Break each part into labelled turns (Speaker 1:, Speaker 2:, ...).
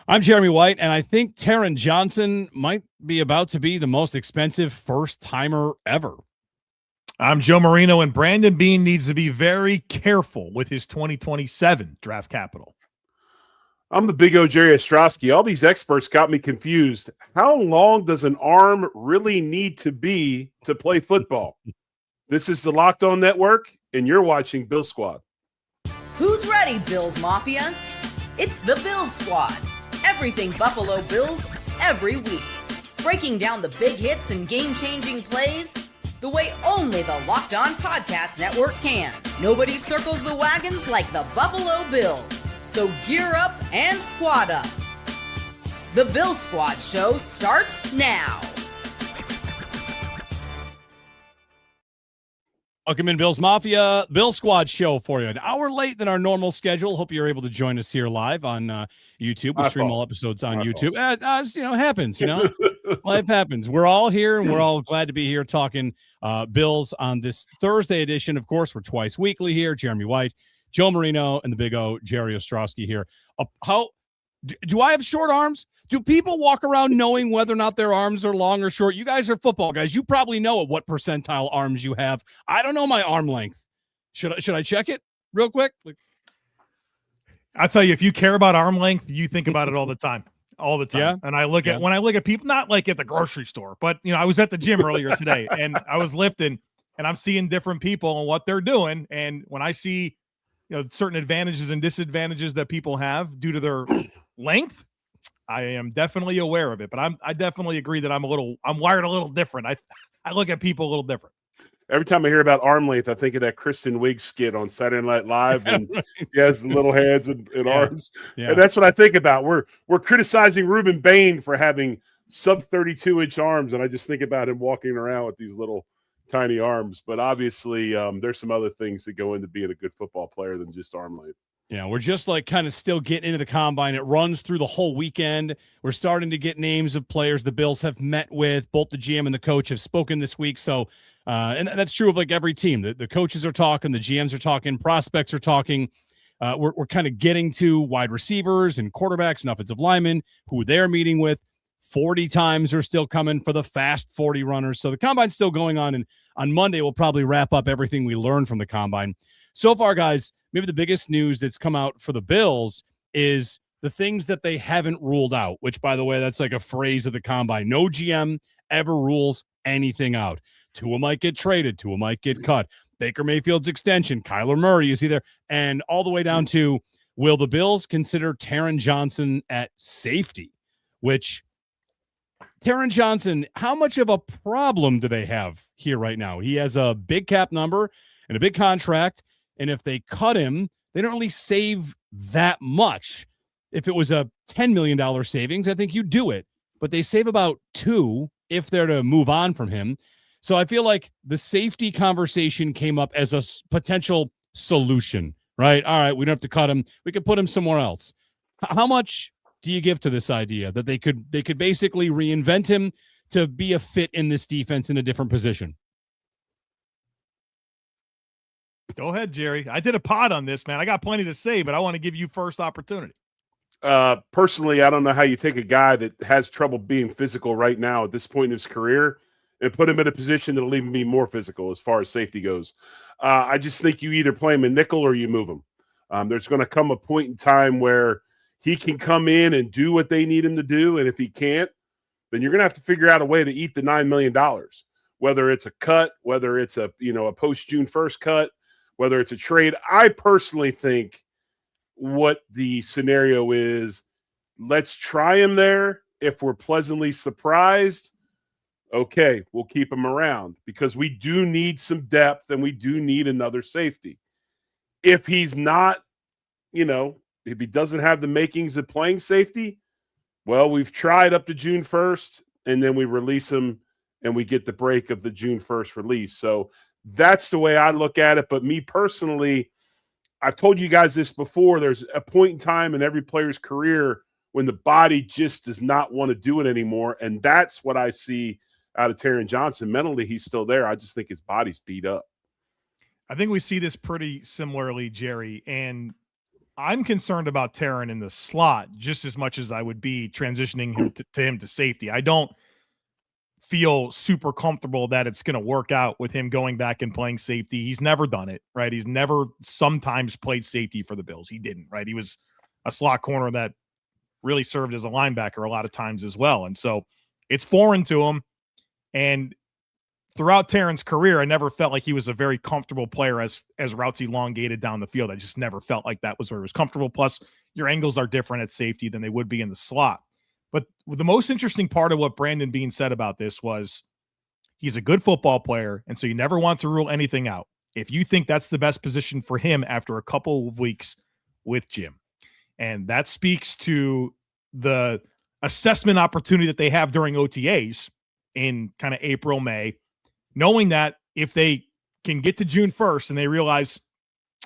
Speaker 1: I'm Jeremy White, and I think Taron Johnson might be about to be the most expensive first-timer ever.
Speaker 2: I'm Joe Marino, and Brandon Beane needs to be very careful with his 2027 draft capital.
Speaker 3: I'm the big O Jerry Ostroski. All these experts got me confused. How long does an arm really need to be to play football? This is the Locked On Network, and you're watching Bill Squad.
Speaker 4: Who's ready, Bills Mafia? It's the Bills Squad. Everything Buffalo Bills, every week. Breaking down the big hits and game-changing plays the way only the Locked On Podcast Network can. Nobody circles the wagons like the Buffalo Bills. So gear up and squad up. The Bill Squad show starts now.
Speaker 1: Welcome in, Bills Mafia, Bill Squad show for you. An hour late than our normal schedule. Hope you're able to join us here live on YouTube. We stream all episodes on YouTube. It happens, Life happens. We're all here, and we're all glad to be here talking Bills on this Thursday edition. Of course, we're twice weekly here. Jeremy White, Joe Marino, and the big O, Jerry Ostroski here. How do I have short arms? Do people walk around knowing whether or not their arms are long or short? You guys are football guys. You probably know what percentile arms you have. I don't know my arm length. Should I check it real quick?
Speaker 2: I'll tell you, if you care about arm length, you think about it all the time. All the time.
Speaker 1: Yeah?
Speaker 2: And when I look at people, not like at the grocery store, but I was at the gym earlier today and I was lifting and I'm seeing different people and what they're doing. And when I see, certain advantages and disadvantages that people have due to their length, I am definitely aware of it, but I definitely agree that I'm wired a little different. I look at people a little different.
Speaker 3: Every time I hear about arm length, I think of that Kristen Wiig skit on Saturday Night Live, and he has the little hands and arms. Yeah. And that's what I think about. We're criticizing Ruben Bain for having sub 32-inch arms, and I just think about him walking around with these little tiny arms. But obviously, there's some other things that go into being a good football player than just arm length.
Speaker 1: Yeah, we're just kind of still getting into the combine. It runs through the whole weekend. We're starting to get names of players the Bills have met with. Both the GM and the coach have spoken this week. So, and that's true of every team. The coaches are talking, the GMs are talking, prospects are talking. We're kind of getting to wide receivers and quarterbacks and offensive linemen who they're meeting with. 40 times are still coming for the fast 40 runners. So the combine's still going on. And on Monday, we'll probably wrap up everything we learned from the combine. So far, guys, maybe the biggest news that's come out for the Bills is the things that they haven't ruled out, which, by the way, that's like a phrase of the combine. No GM ever rules anything out. Tua might get traded. Tua might get cut. Baker Mayfield's extension. Kyler Murray is either. And all the way down to, will the Bills consider Taron Johnson at safety? Which, Taron Johnson, how much of a problem do they have here right now? He has a big cap number and a big contract. And if they cut him, they don't really save that much. If it was a $10 million savings, I think you'd do it. But they save about $2 million if they're to move on from him. So I feel like the safety conversation came up as a potential solution, right? All right, we don't have to cut him. We could put him somewhere else. How much do you give to this idea that they could basically reinvent him to be a fit in this defense in a different position?
Speaker 2: Go ahead, Jerry. I did a pod on this, man. I got plenty to say, but I want to give you first opportunity.
Speaker 3: Personally, I don't know how you take a guy that has trouble being physical right now at this point in his career and put him in a position that'll even be more physical as far as safety goes. I just think you either play him in nickel or you move him. There's going to come a point in time where he can come in and do what they need him to do, and if he can't, then you're going to have to figure out a way to eat the $9 million, whether it's a cut, whether it's a post-June 1st cut, whether it's a trade. I personally think what the scenario is, let's try him there. If we're pleasantly surprised, okay, we'll keep him around because we do need some depth and we do need another safety. If he's not, if he doesn't have the makings of playing safety, well, we've tried up to June 1st and then we release him and we get the break of the June 1st release. So that's the way I look at it. But me personally, I've told you guys this before. There's a point in time in every player's career when the body just does not want to do it anymore. And that's what I see out of Taron Johnson. Mentally, he's still there. I just think his body's beat up.
Speaker 2: I think we see this pretty similarly, Jerry. And I'm concerned about Taron in the slot just as much as I would be transitioning him to safety. I don't feel super comfortable that it's going to work out with him going back and playing safety. He's never done it, right? He's never sometimes played safety for the Bills. He didn't, right? He was a slot corner that really served as a linebacker a lot of times as well. And so it's foreign to him. And throughout Taron's career, I never felt like he was a very comfortable player as routes elongated down the field. I just never felt like that was where he was comfortable. Plus, your angles are different at safety than they would be in the slot. But the most interesting part of what Brandon Beane said about this was he's a good football player, and so you never want to rule anything out. If you think that's the best position for him after a couple of weeks with Jim. And that speaks to the assessment opportunity that they have during OTAs in kind of April, May, knowing that if they can get to June 1st and they realize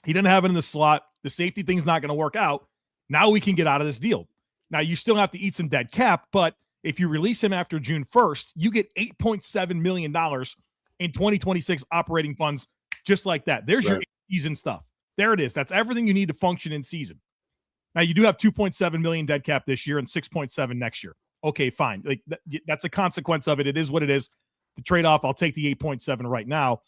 Speaker 2: he didn't have it in the slot, the safety thing's not going to work out, now we can get out of this deal. Now, you still have to eat some dead cap, but if you release him after June 1st, you get $8.7 million in 2026 operating funds just like that. There's your season stuff. There it is. That's everything you need to function in season. Now, you do have 2.7 million dead cap this year and 6.7 next year. Okay, fine. Like that's a consequence of it. It is what it is. The trade-off, I'll take the 8.7 right now.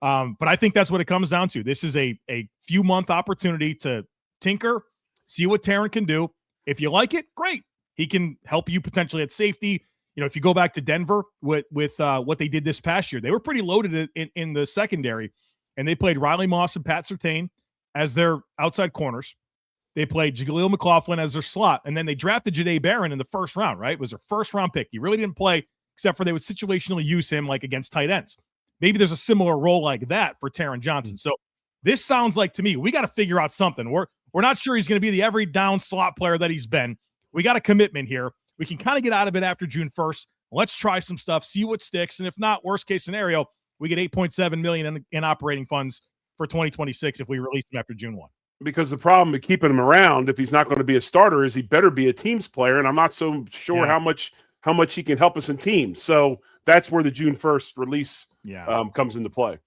Speaker 2: But I think that's what it comes down to. This is a few-month opportunity to tinker, see what Taron can do. If you like it, great. He can help you potentially at safety. You know, if you go back to Denver with what they did this past year, they were pretty loaded in the secondary, and they played Riley Moss and Pat Surtain as their outside corners. They played Jaleel McLaughlin as their slot, and then they drafted Jahdae Barron in the first round, right? It was their first-round pick. He really didn't play except for they would situationally use him like against tight ends. Maybe there's a similar role like that for Taron Johnson. So this sounds like, to me, we got to figure out something. We're not sure he's going to be the every down slot player that he's been. We got a commitment here. We can kind of get out of it after June 1st. Let's try some stuff, see what sticks. And if not, worst case scenario, we get $8.7 million in operating funds for 2026 if we release him after June 1.
Speaker 3: Because the problem with keeping him around, if he's not going to be a starter, is he better be a teams player. And I'm not so sure how much he can help us in teams. So that's where the June 1st release comes into play.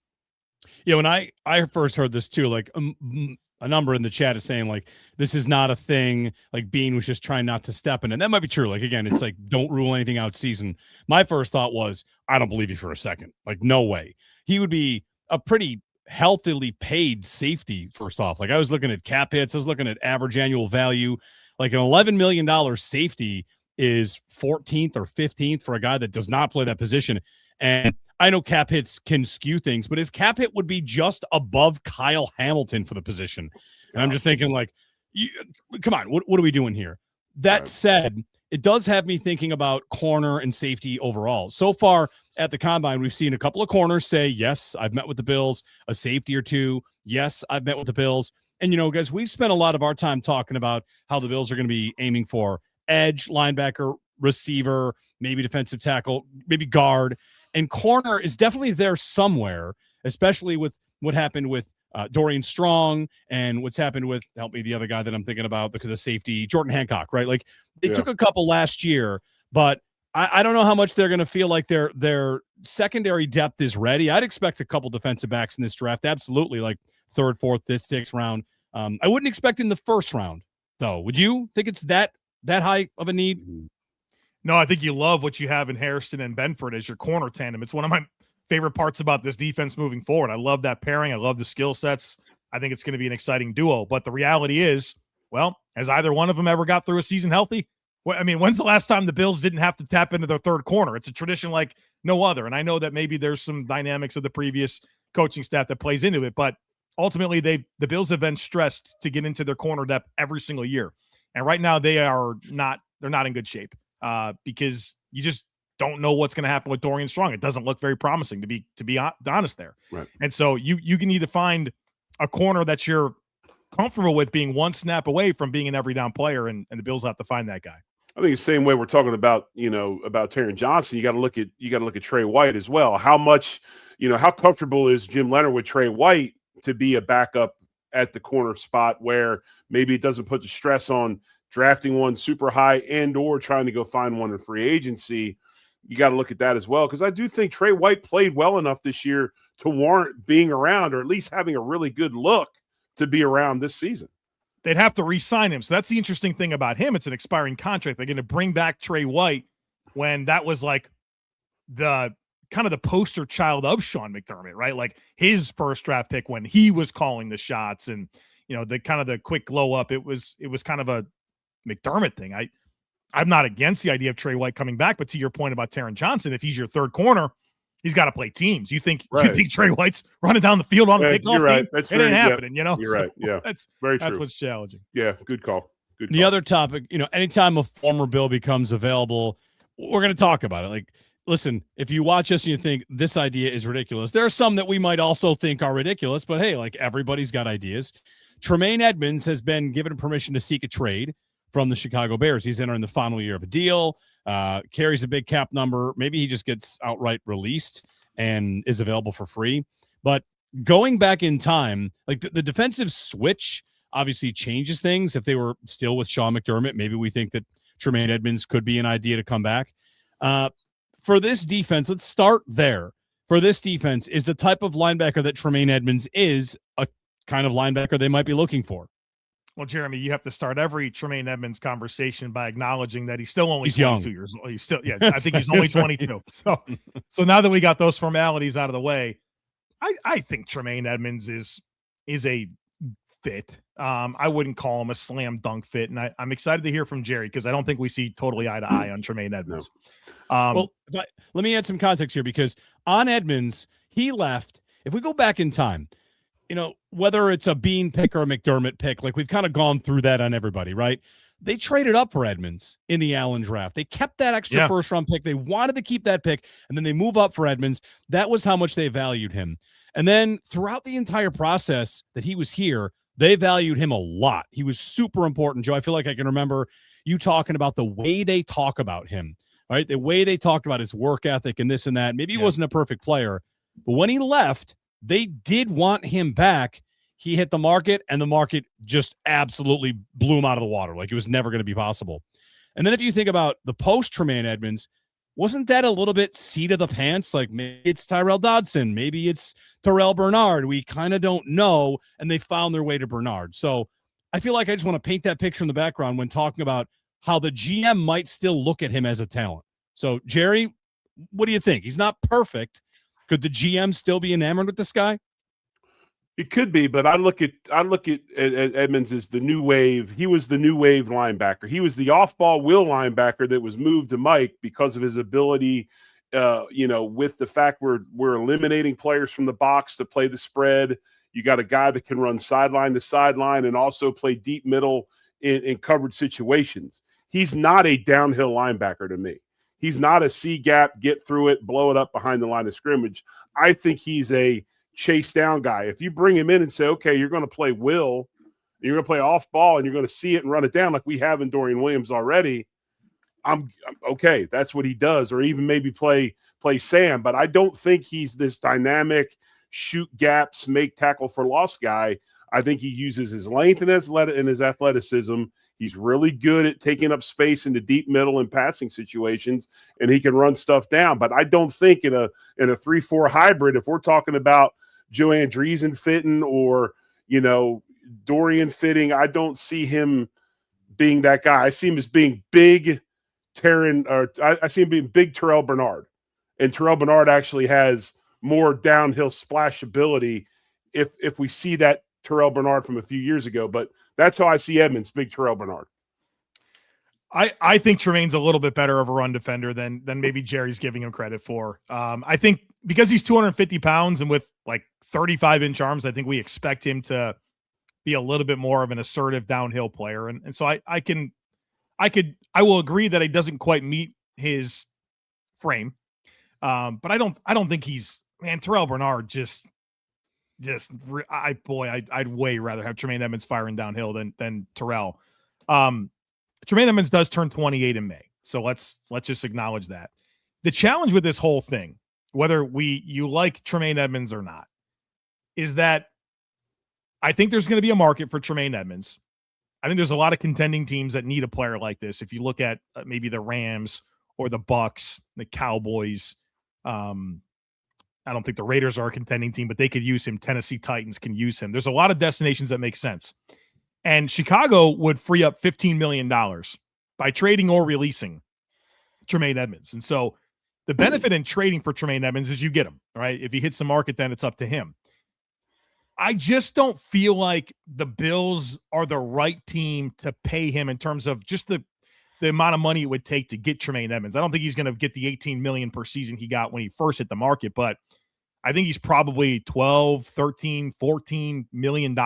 Speaker 1: Yeah, when I first heard this too, like a number in the chat is saying like this is not a thing, like Beane was just trying not to step in, and that might be true. Like again, it's like don't rule anything out season. My first thought was I don't believe you for a second. Like no way. He would be a pretty healthily paid safety first off. Like I was looking at cap hits, I was looking at average annual value. Like an $11 million safety is 14th or 15th for a guy that does not play that position. And I know cap hits can skew things, but his cap hit would be just above Kyle Hamilton for the position. And I'm just thinking like, come on, what are we doing here? That said, it does have me thinking about corner and safety overall. So far at the combine, we've seen a couple of corners say, yes, I've met with the Bills, a safety or two. Yes, I've met with the Bills. And, you know, guys, we've spent a lot of our time talking about how the Bills are going to be aiming for edge, linebacker, receiver, maybe defensive tackle, maybe guard. And corner is definitely there somewhere, especially with what happened with Dorian Strong and what's happened with, help me, the other guy that I'm thinking about, the safety, Jordan Hancock, right? Like they took a couple last year, but I don't know how much they're going to feel like their secondary depth is ready. I'd expect a couple defensive backs in this draft. Absolutely. Like 3rd, 4th, 5th, 6th round. I wouldn't expect in the first round though. Would you think it's that high of a need?
Speaker 2: No, I think you love what you have in Hairston and Benford as your corner tandem. It's one of my favorite parts about this defense moving forward. I love that pairing. I love the skill sets. I think it's going to be an exciting duo. But the reality is, well, has either one of them ever got through a season healthy? Well, I mean, when's the last time the Bills didn't have to tap into their third corner? It's a tradition like no other. And I know that maybe there's some dynamics of the previous coaching staff that plays into it, but ultimately the Bills have been stressed to get into their corner depth every single year. And right now they're not in good shape because you just don't know what's going to happen with Dorian Strong. It doesn't look very promising to be honest there. Right. And so you can need to find a corner that you're comfortable with being one snap away from being an every down player. And the Bills have to find that guy.
Speaker 3: I think the same way we're talking about, about Taron Johnson, you got to look at Trey White as well. How much, how comfortable is Jim Leonhard with Trey White to be a backup at the corner spot where maybe it doesn't put the stress on drafting one super high and or trying to go find one in free agency. You got to look at that as well, because I do think Trey White played well enough this year to warrant being around, or at least having a really good look to be around this season.
Speaker 2: they'd have to re-sign him. So that's the interesting thing about him. It's an expiring contract. They're going to bring back Trey White when that was like the kind of the poster child of Sean McDermott, right? Like his first draft pick when he was calling the shots and, the kind of the quick glow up. It was kind of a McDermott thing. I'm not against the idea of Trey White coming back, but to your point about Taron Johnson, if he's your third corner, he's got to play teams. You think Trey White's running down the field on the kickoff
Speaker 3: you're right.
Speaker 2: team?
Speaker 3: That's
Speaker 2: it ain't happening,
Speaker 3: You're right. Yeah,
Speaker 2: that's
Speaker 3: very true.
Speaker 2: That's what's challenging.
Speaker 3: Yeah, good call.
Speaker 1: The other topic, anytime a former Bill becomes available, we're going to talk about it. Like, listen, if you watch us and you think this idea is ridiculous, there are some that we might also think are ridiculous, but hey, like everybody's got ideas. Tremaine Edmonds has been given permission to seek a trade from the Chicago Bears. He's entering the final year of a deal, carries a big cap number. Maybe he just gets outright released and is available for free. But going back in time, like the defensive switch obviously changes things. If they were still with Sean McDermott, maybe we think that Tremaine Edmonds could be an idea to come back. For this defense, let's start there. For this defense, is the type of linebacker that Tremaine Edmonds is a kind of linebacker they might be looking for?
Speaker 2: Well, Jeremy, you have to start every Tremaine Edmonds conversation by acknowledging that he's still only 22 years old. He's still, I think he's only 22. So now that we got those formalities out of the way, I think Tremaine Edmonds is a fit. I wouldn't call him a slam dunk fit, and I'm excited to hear from Jerry because I don't think we see totally eye to eye on Tremaine Edmonds.
Speaker 1: No. Let me add some context here because on Edmonds, he left. If we go back in time, whether it's a Beane pick or a McDermott pick, like we've kind of gone through that on everybody, right? They traded up for Edmonds in the Allen draft. They kept that extra first round pick. They wanted to keep that pick, and then they move up for Edmonds. That was how much they valued him. And then throughout the entire process that he was here, they valued him a lot. He was super important, Joe. I feel like I can remember you talking about the way they talk about him, right? The way they talked about his work ethic and this and that. Maybe he wasn't a perfect player, but when he left, they did want him back. He hit the market, and the market just absolutely blew him out of the water. Like it was never going to be possible. And then if you think about the post Tremaine Edmonds, wasn't that a little bit seat of the pants? Like maybe it's Tyrell Dodson, maybe it's Terrell Bernard. We kind of don't know, and they found their way to Bernard. So I feel like I just want to paint that picture in the background when talking about how the GM might still look at him as a talent. So Jerry, what do you think? He's not perfect. Could the GM still be enamored with this guy?
Speaker 3: It could be, but I look at Edmonds as the new wave. He was the new wave linebacker. He was the off-ball will linebacker that was moved to Mike because of his ability. With the fact we're eliminating players from the box to play the spread. You got a guy that can run sideline to sideline and also play deep middle in covered situations. He's not a downhill linebacker to me. He's not a C gap, get through it, blow it up behind the line of scrimmage. I think he's a chase down guy. If you bring him in and say, okay, you're going to play will, you're going to play off ball, and you're going to see it and run it down like we have in Dorian Williams already, I'm okay. That's what he does, or even maybe play Sam. But I don't think he's this dynamic shoot gaps, make tackle for loss guy. I think he uses his length and his athleticism. He's really good at taking up space in the deep middle and passing situations, and he can run stuff down. But I don't think in a 3-4 hybrid, if we're talking about Joe Andreessen fitting or Dorian fitting, I don't see him being that guy. I see him as being big I see him being big Terrell Bernard, and Terrell Bernard actually has more downhill splash ability. If we see that Terrell Bernard from a few years ago, but that's how I see Edmonds, big Terrell Bernard.
Speaker 2: I think Tremaine's a little bit better of a run defender than maybe Jerry's giving him credit for. I think because he's 250 pounds and with like 35-inch arms, I think we expect him to be a little bit more of an assertive downhill player. And so I will agree that he doesn't quite meet his frame. But I don't think Terrell Bernard I'd way rather have Tremaine Edmonds firing downhill than Terrell. Tremaine Edmonds does turn 28 in May. So let's just acknowledge that. The challenge with this whole thing, whether you like Tremaine Edmonds or not, is that I think there's going to be a market for Tremaine Edmonds. I think there's a lot of contending teams that need a player like this. If you look at maybe the Rams or the Bucks, the Cowboys, I don't think the Raiders are a contending team, but they could use him. Tennessee Titans can use him. There's a lot of destinations that make sense. And Chicago would free up $15 million by trading or releasing Tremaine Edmonds. And so the benefit in trading for Tremaine Edmonds is you get him, right? If he hits the market, then it's up to him. I just don't feel like the Bills are the right team to pay him in terms of just the amount of money it would take to get Tremaine Edmonds. I don't think he's going to get the $18 million per season he got when he first hit the market, but I think he's probably $12, $13, $14 million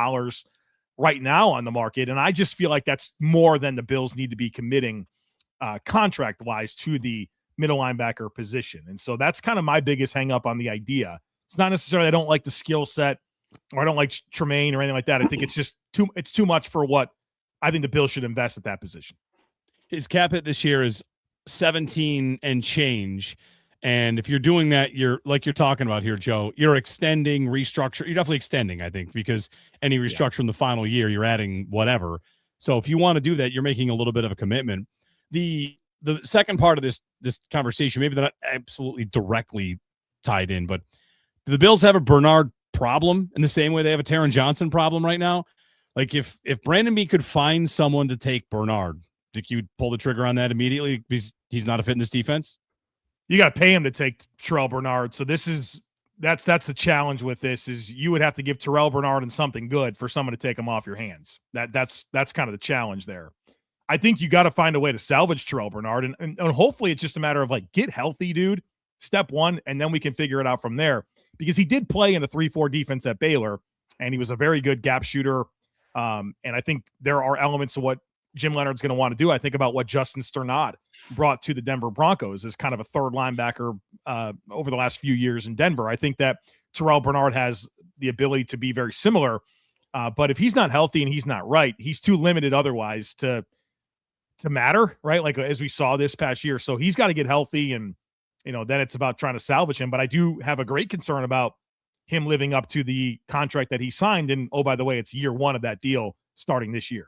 Speaker 2: right now on the market. And I just feel like that's more than the Bills need to be committing contract-wise to the middle linebacker position. And so that's kind of my biggest hang up on the idea. It's not necessarily I don't like the skill set or I don't like Tremaine or anything like that. I think it's just too much for what I think the Bills should invest at that position.
Speaker 1: His cap hit this year is 17 and change. And if you're doing that, you're like you're talking about here, Joe, you're extending, restructure. You're definitely extending, I think, because any restructure in the final year, you're adding whatever. So if you want to do that, you're making a little bit of a commitment. The second part of this conversation, maybe they're not absolutely directly tied in, but do the Bills have a Bernard problem in the same way they have a Taron Johnson problem right now? Like if Brandon Beane could find someone to take Bernard, think you'd pull the trigger on that immediately because he's not a fit in this defense?
Speaker 2: You got to pay him to take Terrell Bernard. So that's the challenge with this is you would have to give Terrell Bernard and something good for someone to take him off your hands. That's kind of the challenge there. I think you got to find a way to salvage Terrell Bernard, and hopefully it's just a matter of like get healthy, dude. Step one, and then we can figure it out from there. Because he did play in a 3-4 defense at Baylor, and he was a very good gap shooter. And I think there are elements of what Jim Leonhard's going to want to do. I think about what Justin Sternad brought to the Denver Broncos as kind of a third linebacker over the last few years in Denver. I think that Terrell Bernard has the ability to be very similar, but if he's not healthy and he's not right, he's too limited otherwise to matter, right? Like as we saw this past year. So he's got to get healthy, and then it's about trying to salvage him. But I do have a great concern about him living up to the contract that he signed. And oh, by the way, it's year one of that deal starting this year.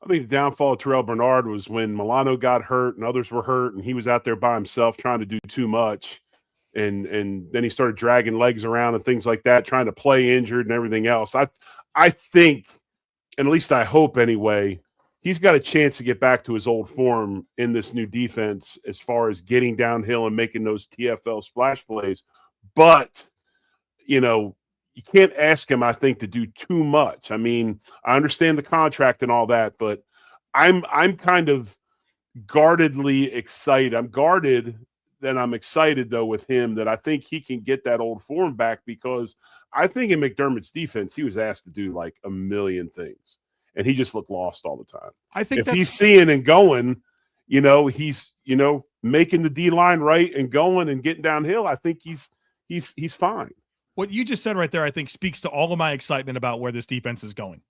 Speaker 3: I think the downfall of Terrell Bernard was when Milano got hurt and others were hurt, and he was out there by himself trying to do too much. And then he started dragging legs around and things like that, trying to play injured and everything else. I think, and at least I hope anyway, he's got a chance to get back to his old form in this new defense as far as getting downhill and making those TFL splash plays. But, you can't ask him, I think, to do too much. I mean, I understand the contract and all that, but I'm kind of guardedly excited. I'm guarded that I'm excited, though, with him that I think he can get that old form back, because I think in McDermott's defense, he was asked to do like a million things, and he just looked lost all the time.
Speaker 2: I think
Speaker 3: if he's seeing and going, he's, making the D-line right and going and getting downhill, I think he's fine.
Speaker 2: What you just said right there, I think, speaks to all of my excitement about where this defense is going.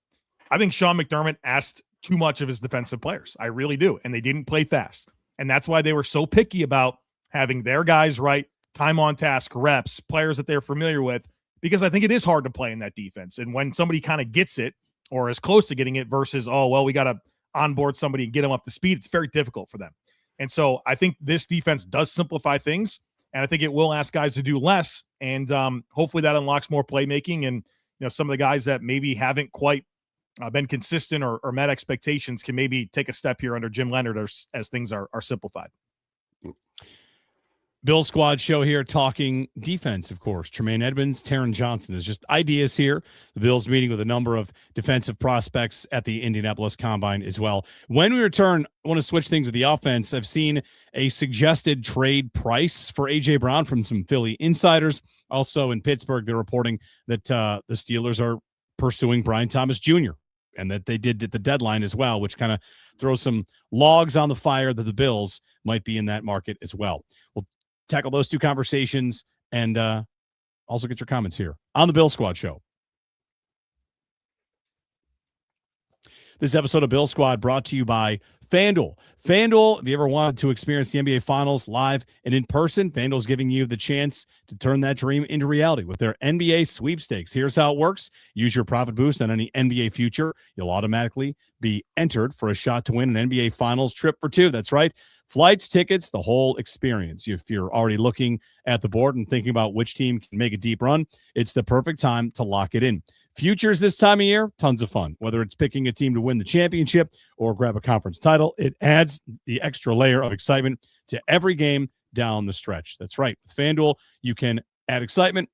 Speaker 2: I think Sean McDermott asked too much of his defensive players. I really do. And they didn't play fast. And that's why they were so picky about having their guys right, time on task, reps, players that they're familiar with, because I think it is hard to play in that defense. And when somebody kind of gets it or is close to getting it versus, we got to onboard somebody and get them up to speed, it's very difficult for them. And so I think this defense does simplify things. And I think it will ask guys to do less. And hopefully that unlocks more playmaking. And, some of the guys that maybe haven't quite been consistent or met expectations can maybe take a step here under Jim Leonhard as things are simplified.
Speaker 1: Bill Squad show here talking defense, of course. Tremaine Edmonds, Taron Johnson. There's just ideas here. The Bills meeting with a number of defensive prospects at the Indianapolis Combine as well. When we return, I want to switch things to the offense. I've seen a suggested trade price for A.J. Brown from some Philly insiders. Also in Pittsburgh, they're reporting that the Steelers are pursuing Brian Thomas Jr., and that they did at the deadline as well, which kind of throws some logs on the fire that the Bills might be in that market as well. We'll tackle those two conversations and also get your comments here on the Bill Squad show. This episode of Bill Squad brought to you by FanDuel. FanDuel, if you ever wanted to experience the NBA Finals live and in person, FanDuel's giving you the chance to turn that dream into reality with their NBA sweepstakes. Here's how it works. Use your profit boost on any NBA future. You'll automatically be entered for a shot to win an NBA Finals trip for two. That's right. Flights, tickets, the whole experience. If you're already looking at the board and thinking about which team can make a deep run, it's the perfect time to lock it in. Futures this time of year, tons of fun. Whether it's picking a team to win the championship or grab a conference title, it adds the extra layer of excitement to every game down the stretch. That's right. With FanDuel, you can add excitement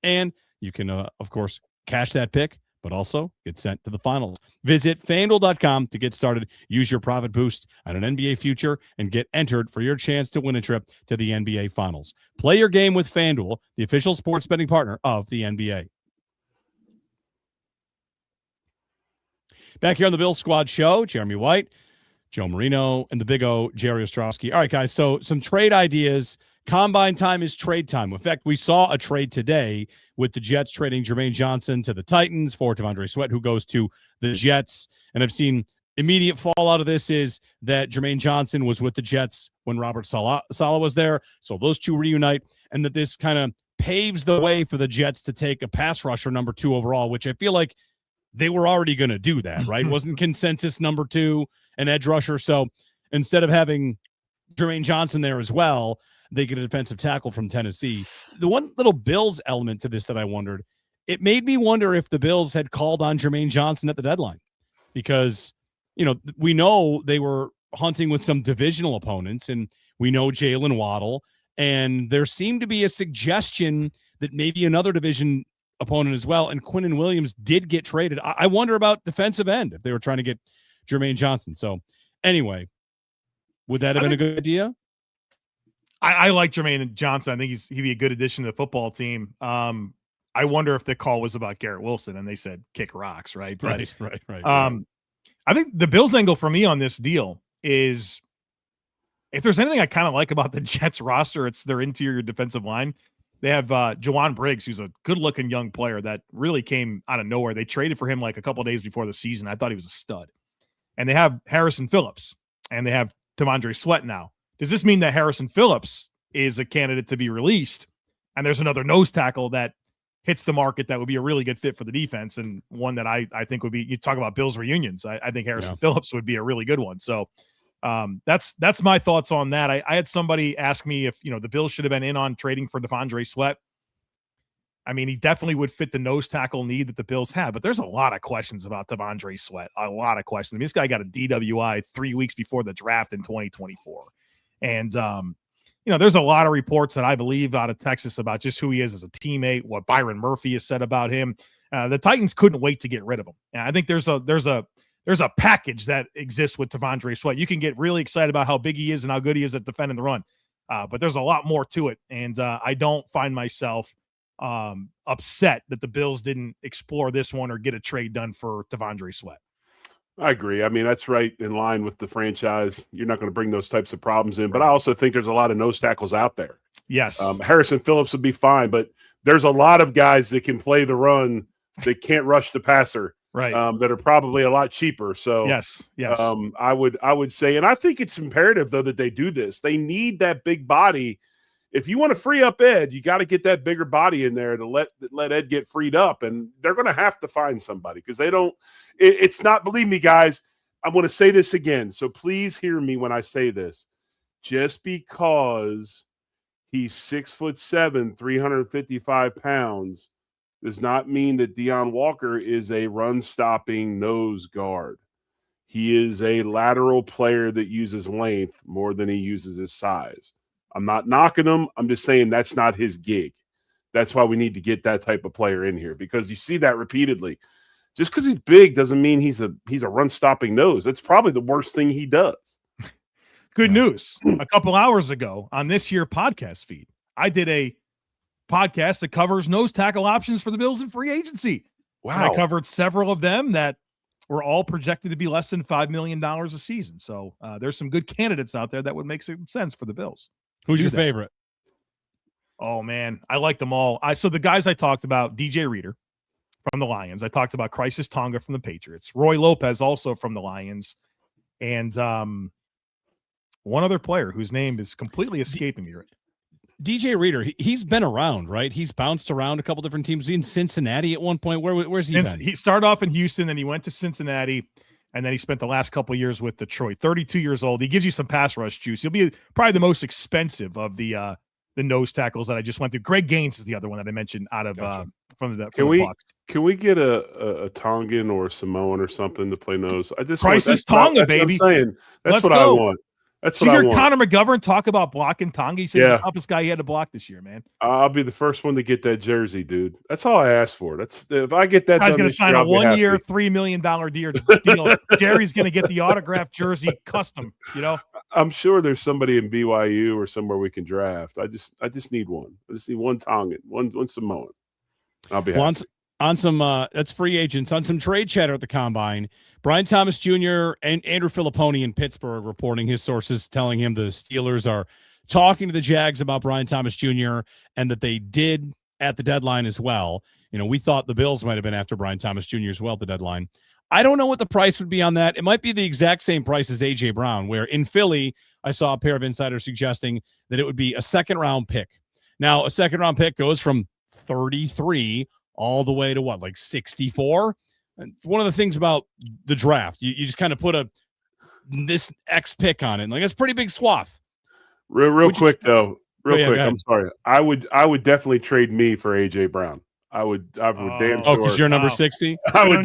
Speaker 1: and you can, of course, cash that pick, but also get sent to the finals. Visit FanDuel.com to get started. Use your profit boost on an NBA future and get entered for your chance to win a trip to the NBA Finals. Play your game with FanDuel, the official sports betting partner of the NBA. Back here on the Bills Squad show, Jeremy White, Joe Marino, and the big O, Jerry Ostroski. All right, guys, so some trade ideas. Combine time is trade time. In fact, we saw a trade today with the Jets trading Tremaine Johnson to the Titans for T'Vondre Sweat, who goes to the Jets. And I've seen immediate fallout of this is that Tremaine Johnson was with the Jets when Robert Saleh was there. So those two reunite, and that this kind of paves the way for the Jets to take a pass rusher number 2 overall, which I feel like they were already going to do that, right? Wasn't consensus number 2 an edge rusher? So instead of having Tremaine Johnson there as well, they get a defensive tackle from Tennessee. The one little Bills element to this that I wondered, it made me wonder if the Bills had called on Tremaine Johnson at the deadline, because, you know, we know they were hunting with some divisional opponents, and we know Jalen Waddle, and there seemed to be a suggestion that maybe another division opponent as well, and Quinnen Williams did get traded. I wonder about defensive end if they were trying to get Jermaine Johnson. So anyway, would that have been a good idea?
Speaker 2: I like Jermaine Johnson. I think he'd be a good addition to the football team. I wonder if the call was about Garrett Wilson and they said kick rocks, right? But,
Speaker 1: Right.
Speaker 2: I think the Bills angle for me on this deal is, if there's anything I kind of like about the Jets roster, it's their interior defensive line. They have Jawan Briggs, who's a good-looking young player that really came out of nowhere. They traded for him like a couple of days before the season. I thought he was a stud. And they have Harrison Phillips, and they have T'Vondre Sweat now. Does this mean that Harrison Phillips is a candidate to be released, and there's another nose tackle that hits the market that would be a really good fit for the defense, and one that I think would be, you talk about Bills reunions, I think Harrison Phillips would be a really good one. So that's my thoughts on that. I had somebody ask me if, the Bills should have been in on trading for T'Vondre Sweat. I mean, he definitely would fit the nose tackle need that the Bills have, but there's a lot of questions about T'Vondre Sweat. A lot of questions. I mean, this guy got a DWI 3 weeks before the draft in 2024. And, there's a lot of reports that I believe out of Texas about just who he is as a teammate, what Byron Murphy has said about him. The Titans couldn't wait to get rid of him. And I think there's a package that exists with T'Vondre Sweat. You can get really excited about how big he is and how good he is at defending the run. But there's a lot more to it. And I don't find myself upset that the Bills didn't explore this one or get a trade done for T'Vondre Sweat.
Speaker 3: I agree. I mean, that's right in line with the franchise. You're not going to bring those types of problems in, but I also think there's a lot of nose tackles out there.
Speaker 2: Yes.
Speaker 3: Harrison Phillips would be fine, but there's a lot of guys that can play the run that can't rush the passer,
Speaker 2: right?
Speaker 3: That are probably a lot cheaper. So
Speaker 2: yes.
Speaker 3: I would say, and I think it's imperative though that they do this. They need that big body. If you want to free up Ed, you got to get that bigger body in there to let Ed get freed up, and they're going to have to find somebody because they don't. It's not. Believe me, guys. I want to say this again, so please hear me when I say this. Just because he's 6'7", 355 pounds, does not mean that Deion Walker is a run-stopping nose guard. He is a lateral player that uses length more than he uses his size. I'm not knocking him. I'm just saying that's not his gig. That's why we need to get that type of player in here, because you see that repeatedly. Just because he's big doesn't mean he's a run-stopping nose. That's probably the worst thing he does.
Speaker 2: Good news. A couple hours ago on this here podcast feed, I did a podcast that covers nose tackle options for the Bills in free agency.
Speaker 3: Wow.
Speaker 2: And I covered several of them that were all projected to be less than $5 million a season. So there's some good candidates out there that would make some sense for the Bills.
Speaker 1: Who's your favorite?
Speaker 2: Oh, man. I like them all. So the guys I talked about, DJ Reader from the Lions. I talked about Crisis Tonga from the Patriots. Roy Lopez also from the Lions. And one other player whose name is completely escaping me right now.
Speaker 1: DJ Reader, he's been around, right? He's bounced around a couple different teams. He's in Cincinnati at one point. Where's he been?
Speaker 2: He started off in Houston, then he went to Cincinnati, and then he spent the last couple of years with Detroit. 32 years old. He gives you some pass rush juice. He'll be probably the most expensive of the nose tackles that I just went through. Greg Gaines is the other one that I mentioned out of from the Bucs.
Speaker 3: Can we get a Tongan or a Samoan or something to play nose? I just
Speaker 2: Crisis Tonga, baby.
Speaker 3: What I'm saying. That's
Speaker 2: Let's
Speaker 3: what
Speaker 2: go.
Speaker 3: I want. That's
Speaker 2: Did
Speaker 3: what
Speaker 2: you
Speaker 3: I
Speaker 2: hear
Speaker 3: want.
Speaker 2: Connor McGovern talk about blocking Tonga? He says the toughest guy he had to block this year, man.
Speaker 3: I'll be the first one to get that jersey, dude. That's all I asked for. That's if I get that.
Speaker 2: Guy's going to sign a 1-year, $3 million deal. Jerry's going to get the autographed jersey custom. You know,
Speaker 3: I'm sure there's somebody in BYU or somewhere we can draft. I just need one. I just need one Tongan, one Samoan. I'll be happy.
Speaker 1: On some that's free agents, on some trade chatter at the Combine, Brian Thomas Jr. and Andrew Filipponi in Pittsburgh reporting, his sources telling him the Steelers are talking to the Jags about Brian Thomas Jr. and that they did at the deadline as well. You know, we thought the Bills might have been after Brian Thomas Jr. as well at the deadline. I don't know what the price would be on that. It might be the exact same price as A.J. Brown, where in Philly, I saw a pair of insiders suggesting that it would be a second-round pick. Now, a second-round pick goes from 33 all the way to what, like 64? And one of the things about the draft, you just kind of put this X pick on it. Like, that's a pretty big swath.
Speaker 3: Real quick, though. Real quick.
Speaker 1: Go
Speaker 3: I'm sorry. I would definitely trade me for A.J. Brown. I would damn sure.
Speaker 1: Oh, because you're number 60?
Speaker 3: I would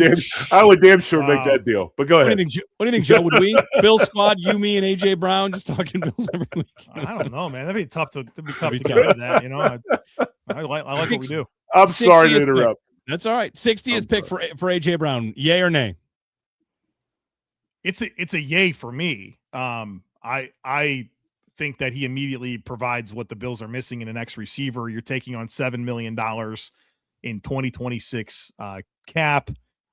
Speaker 3: damn sure make that deal. But go ahead.
Speaker 1: What do you think, Joe? Would we, Bill Squad, you, me, and A.J. Brown, just talking Bills every week?
Speaker 2: I don't know, man. That'd be tough to get rid of that, you know? I like what we do.
Speaker 3: I'm sorry to interrupt.
Speaker 1: That's all right. 60th pick for A.J. Brown. Yay or nay?
Speaker 2: It's a yay for me. I think that he immediately provides what the Bills are missing in an X receiver. You're taking on $7 million in 2026 cap.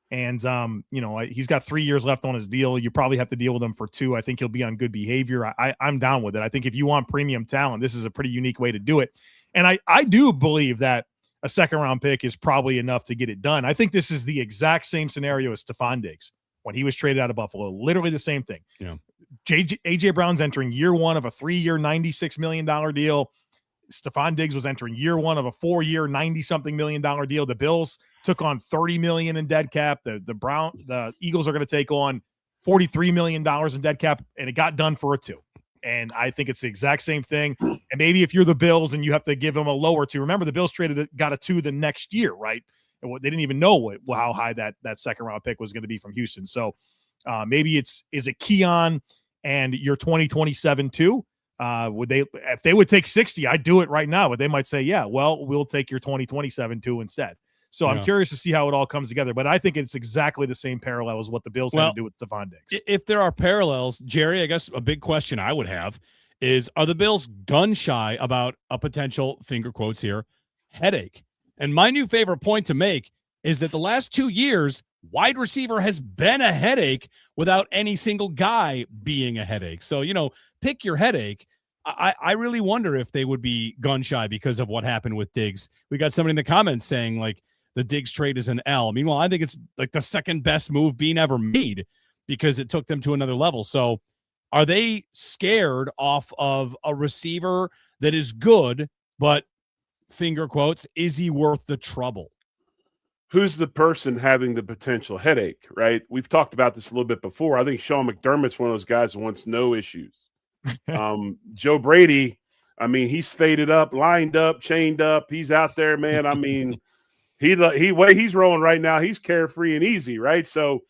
Speaker 2: And, you know, he's got 3 years left on his deal. You probably have to deal with him for 2. I think he'll be on good behavior. I'm down with it. I think if you want premium talent, this is a pretty unique way to do it. And I do believe that a second-round pick is probably enough to get it done. I think this is the exact same scenario as Stephon Diggs when he was traded out of Buffalo. Literally the same thing.
Speaker 1: Yeah.
Speaker 2: A.J. Brown's entering year 1 of a 3-year, $96 million deal. Stephon Diggs was entering year 1 of a 4-year, $90-something million deal. The Bills took on $30 million in dead cap. The Eagles are going to take on $43 million in dead cap, and it got done for a 2. And I think it's the exact same thing. And maybe if you're the Bills and you have to give them a lower 2, remember the Bills got a 2 the next year, right? And they didn't even know how high that second round pick was going to be from Houston. So maybe is it Keon and your 2027 too? If they would take 60, I'd do it right now, but they might say, yeah, well, we'll take your 2027 too instead. So I'm curious to see how it all comes together, but I think it's exactly the same parallel as what the Bills had to do with Stephon Diggs.
Speaker 1: If there are parallels, Jerry, I guess a big question I would have is, are the Bills gun shy about a potential, finger quotes here, headache? And my new favorite point to make is that the last 2 years, wide receiver has been a headache without any single guy being a headache. So, you know, pick your headache. I really wonder if they would be gun shy because of what happened with Diggs. We got somebody in the comments saying, like, the Diggs trade is an L. Meanwhile, I think it's like the second best move Beane ever made because it took them to another level. So are they scared off of a receiver that is good, but finger quotes, is he worth the trouble?
Speaker 3: Who's the person having the potential headache, right? We've talked about this a little bit before. I think Sean McDermott's one of those guys who wants no issues. Joe Brady, I mean, he's faded up, lined up, chained up. He's out there, man. I mean, way he's rolling right now, he's carefree and easy, right? So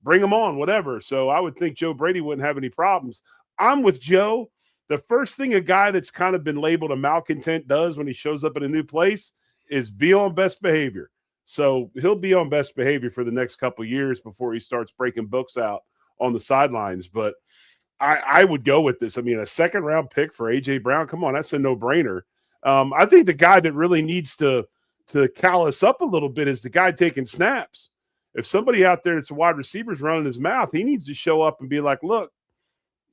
Speaker 3: bring him on, whatever. So I would think Joe Brady wouldn't have any problems. I'm with Joe. The first thing a guy that's kind of been labeled a malcontent does when he shows up in a new place is be on best behavior. So he'll be on best behavior for the next couple of years before he starts breaking books out on the sidelines. But I would go with this. I mean, a second-round pick for A.J. Brown, come on, that's a no-brainer. I think the guy that really needs to callous up a little bit is the guy taking snaps. If somebody out there that's a wide receiver is running his mouth, he needs to show up and be like, look,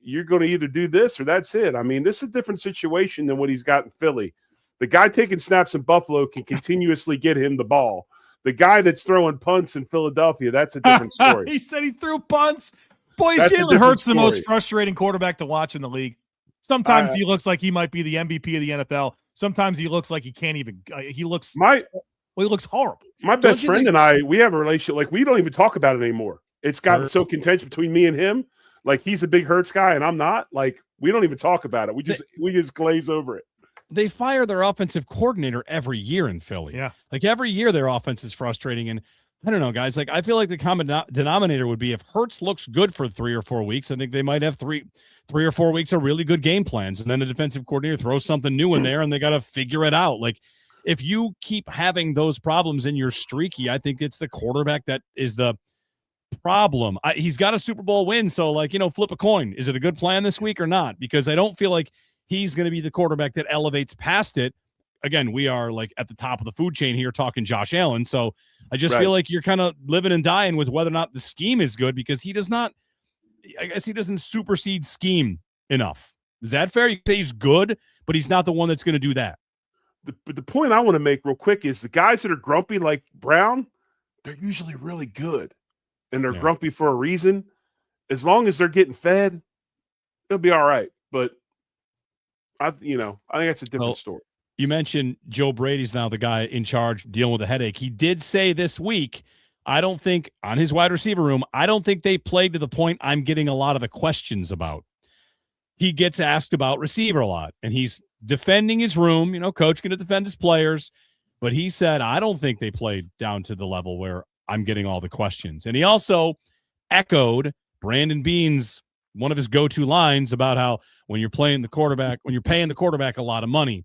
Speaker 3: you're going to either do this or that's it. I mean, this is a different situation than what he's got in Philly. The guy taking snaps in Buffalo can continuously get him the ball. The guy that's throwing punts in Philadelphia, that's a different story.
Speaker 2: He said he threw punts. Boys, Jalen Hurts the most frustrating quarterback to watch in the league. Sometimes he looks like he might be the MVP of the NFL. Sometimes he looks like he can't even he looks horrible.
Speaker 3: My best friend and I, we have a relationship, like we don't even talk about it anymore. It's gotten so contentious between me and him. Like he's a big Hurts guy and I'm not. Like we don't even talk about it. We just glaze over it.
Speaker 1: they fire their offensive coordinator every year in Philly.
Speaker 2: Yeah.
Speaker 1: Like every year their offense is frustrating. And I don't know, guys. Like I feel like the common denominator would be if Hurts looks good for 3 or 4 weeks, I think they might have three or 4 weeks of really good game plans. And then the defensive coordinator throws something new in there and they got to figure it out. Like if you keep having those problems and you're streaky, I think it's the quarterback that is the problem. He's got a Super Bowl win. So like, flip a coin. Is it a good plan this week or not? Because I don't feel like he's going to be the quarterback that elevates past it. Again, we are like at the top of the food chain here talking Josh Allen. So I just feel like you're kind of living and dying with whether or not the scheme is good because he doesn't supersede scheme enough. Is that fair? You say he's good, but he's not the one that's going to do that.
Speaker 3: The point I want to make real quick is the guys that are grumpy like Brown, they're usually really good. And they're grumpy for a reason. As long as they're getting fed, it'll be all right. But I think that's a different story.
Speaker 1: You mentioned Joe Brady's now the guy in charge dealing with a headache. He did say this week, I don't think on his wide receiver room, I don't think they played to the point I'm getting a lot of the questions about. He gets asked about receiver a lot, and he's defending his room. Coach going to defend his players. But he said, I don't think they played down to the level where I'm getting all the questions. And he also echoed Brandon Beane's one of his go-to lines about how when you're paying the quarterback a lot of money.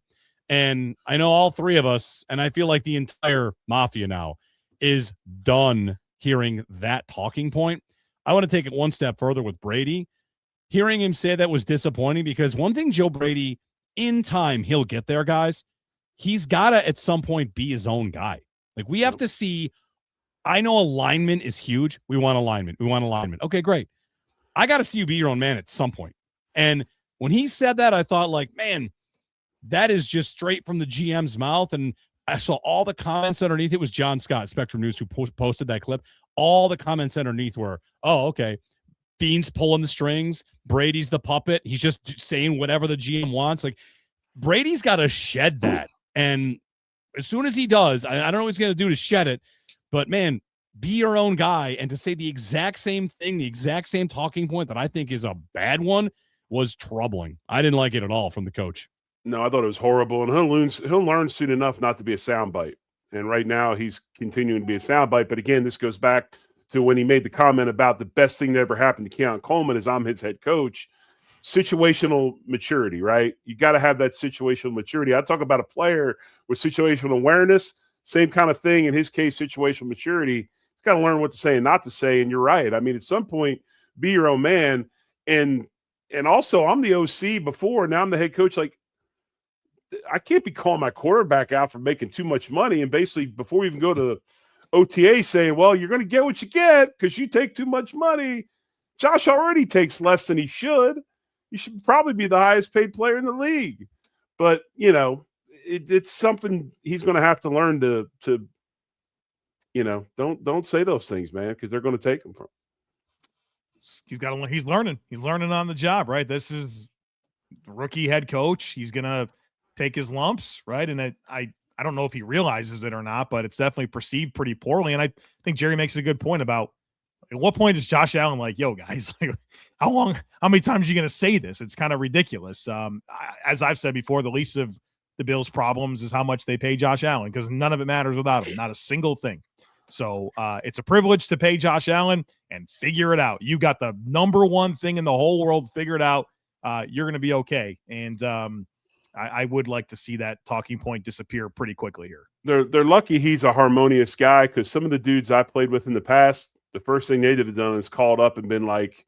Speaker 1: And I know all three of us, and I feel like the entire Mafia now is done hearing that talking point. I want to take it one step further with Brady. Hearing him say that was disappointing because one thing Joe Brady, in time, he'll get there, guys. He's got to, at some point, be his own guy. Like, we have to see, I know alignment is huge. We want alignment. Okay, great. I got to see you be your own man at some point. And when he said that, I thought, like, man, that is just straight from the GM's mouth. And I saw all the comments underneath. It was John Scott, Spectrum News, who posted that clip. All the comments underneath were, oh, okay, Beane's pulling the strings. Brady's the puppet. He's just saying whatever the GM wants. Like, Brady's got to shed that. And as soon as he does, I don't know what he's going to do to shed it. But, man, be your own guy. And to say the exact same thing, the exact same talking point that I think is a bad one was troubling. I didn't like it at all from the coach.
Speaker 3: No, I thought it was horrible, and he'll learn soon enough not to be a soundbite. And right now, he's continuing to be a soundbite. But again, this goes back to when he made the comment about the best thing that ever happened to Keon Coleman is I'm his head coach. Situational maturity, right? You got to have that situational maturity. I talk about a player with situational awareness, same kind of thing. In his case, situational maturity. He's got to learn what to say and not to say. And you're right. I mean, at some point, be your own man. And also, I'm the OC before. Now I'm the head coach. Like, I can't be calling my quarterback out for making too much money. And basically, before we even go to OTA, saying, well, you're going to get what you get because you take too much money. Josh already takes less than he should. You should probably be the highest paid player in the league. But, it's something he's going to have to learn to don't say those things, man, because they're going to take him from.
Speaker 2: He's learning. He's learning on the job, right? This is rookie head coach. He's going to take his lumps, right? And I don't know if he realizes it or not, but it's definitely perceived pretty poorly. And I think Jerry makes a good point about at what point is Josh Allen like, yo, guys, like, how many times are you going to say this? It's kind of ridiculous. As I've said before, the least of the Bills' problems is how much they pay Josh Allen because none of it matters without him, not a single thing. So it's a privilege to pay Josh Allen and figure it out. You got the number one thing in the whole world figured out. You're going to be okay. And I would like to see that talking point disappear pretty quickly here.
Speaker 3: They're lucky he's a harmonious guy because some of the dudes I played with in the past, the first thing they'd have done is called up and been like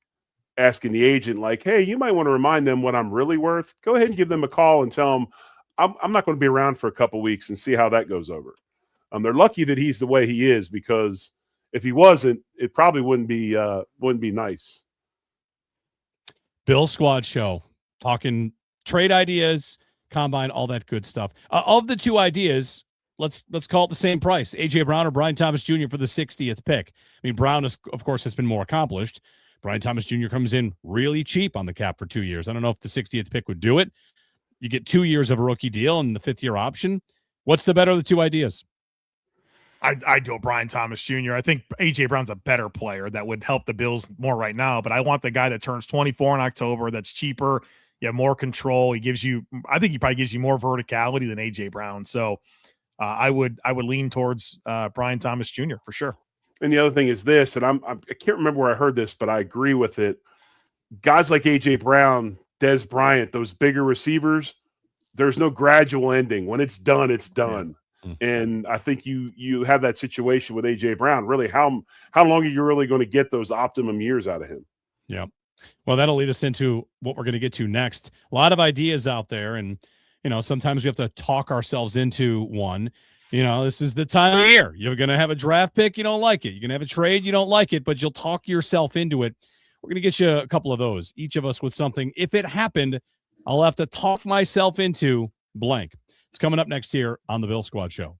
Speaker 3: asking the agent, like, hey, you might want to remind them what I'm really worth. Go ahead and give them a call and tell them I'm not going to be around for a couple weeks and see how that goes over. They're lucky that he's the way he is because if he wasn't, it probably wouldn't be nice.
Speaker 1: Bill Squad Show, talking trade ideas, combine, all that good stuff. Of the two ideas, let's call it the same price. A.J. Brown or Brian Thomas Jr. for the 60th pick. I mean, Brown, of course, has been more accomplished. Brian Thomas Jr. comes in really cheap on the cap for 2 years. I don't know if the 60th pick would do it. You get 2 years of a rookie deal and the fifth-year option. What's the better of the two ideas?
Speaker 2: I'd go Brian Thomas Jr. I think A.J. Brown's a better player that would help the Bills more right now, but I want the guy that turns 24 in October that's cheaper. more control. I think he probably gives you more verticality than AJ Brown. So I would lean towards Brian Thomas Jr. for sure.
Speaker 3: And the other thing is this, and I can't remember where I heard this, but I agree with it. Guys like AJ Brown, Dez Bryant, those bigger receivers, there's no gradual ending. When it's done, it's done. Yeah. And I think you have that situation with AJ Brown. Really, how long are you really going to get those optimum years out of him?
Speaker 1: Yeah. Well, that'll lead us into what we're going to get to next. A lot of ideas out there, and sometimes we have to talk ourselves into one. This is the time of year. You're going to have a draft pick, you don't like it. You're going to have a trade, you don't like it, but you'll talk yourself into it. We're going to get you a couple of those, each of us with something. If it happened, I'll have to talk myself into blank. It's coming up next here on the Bill Squad Show.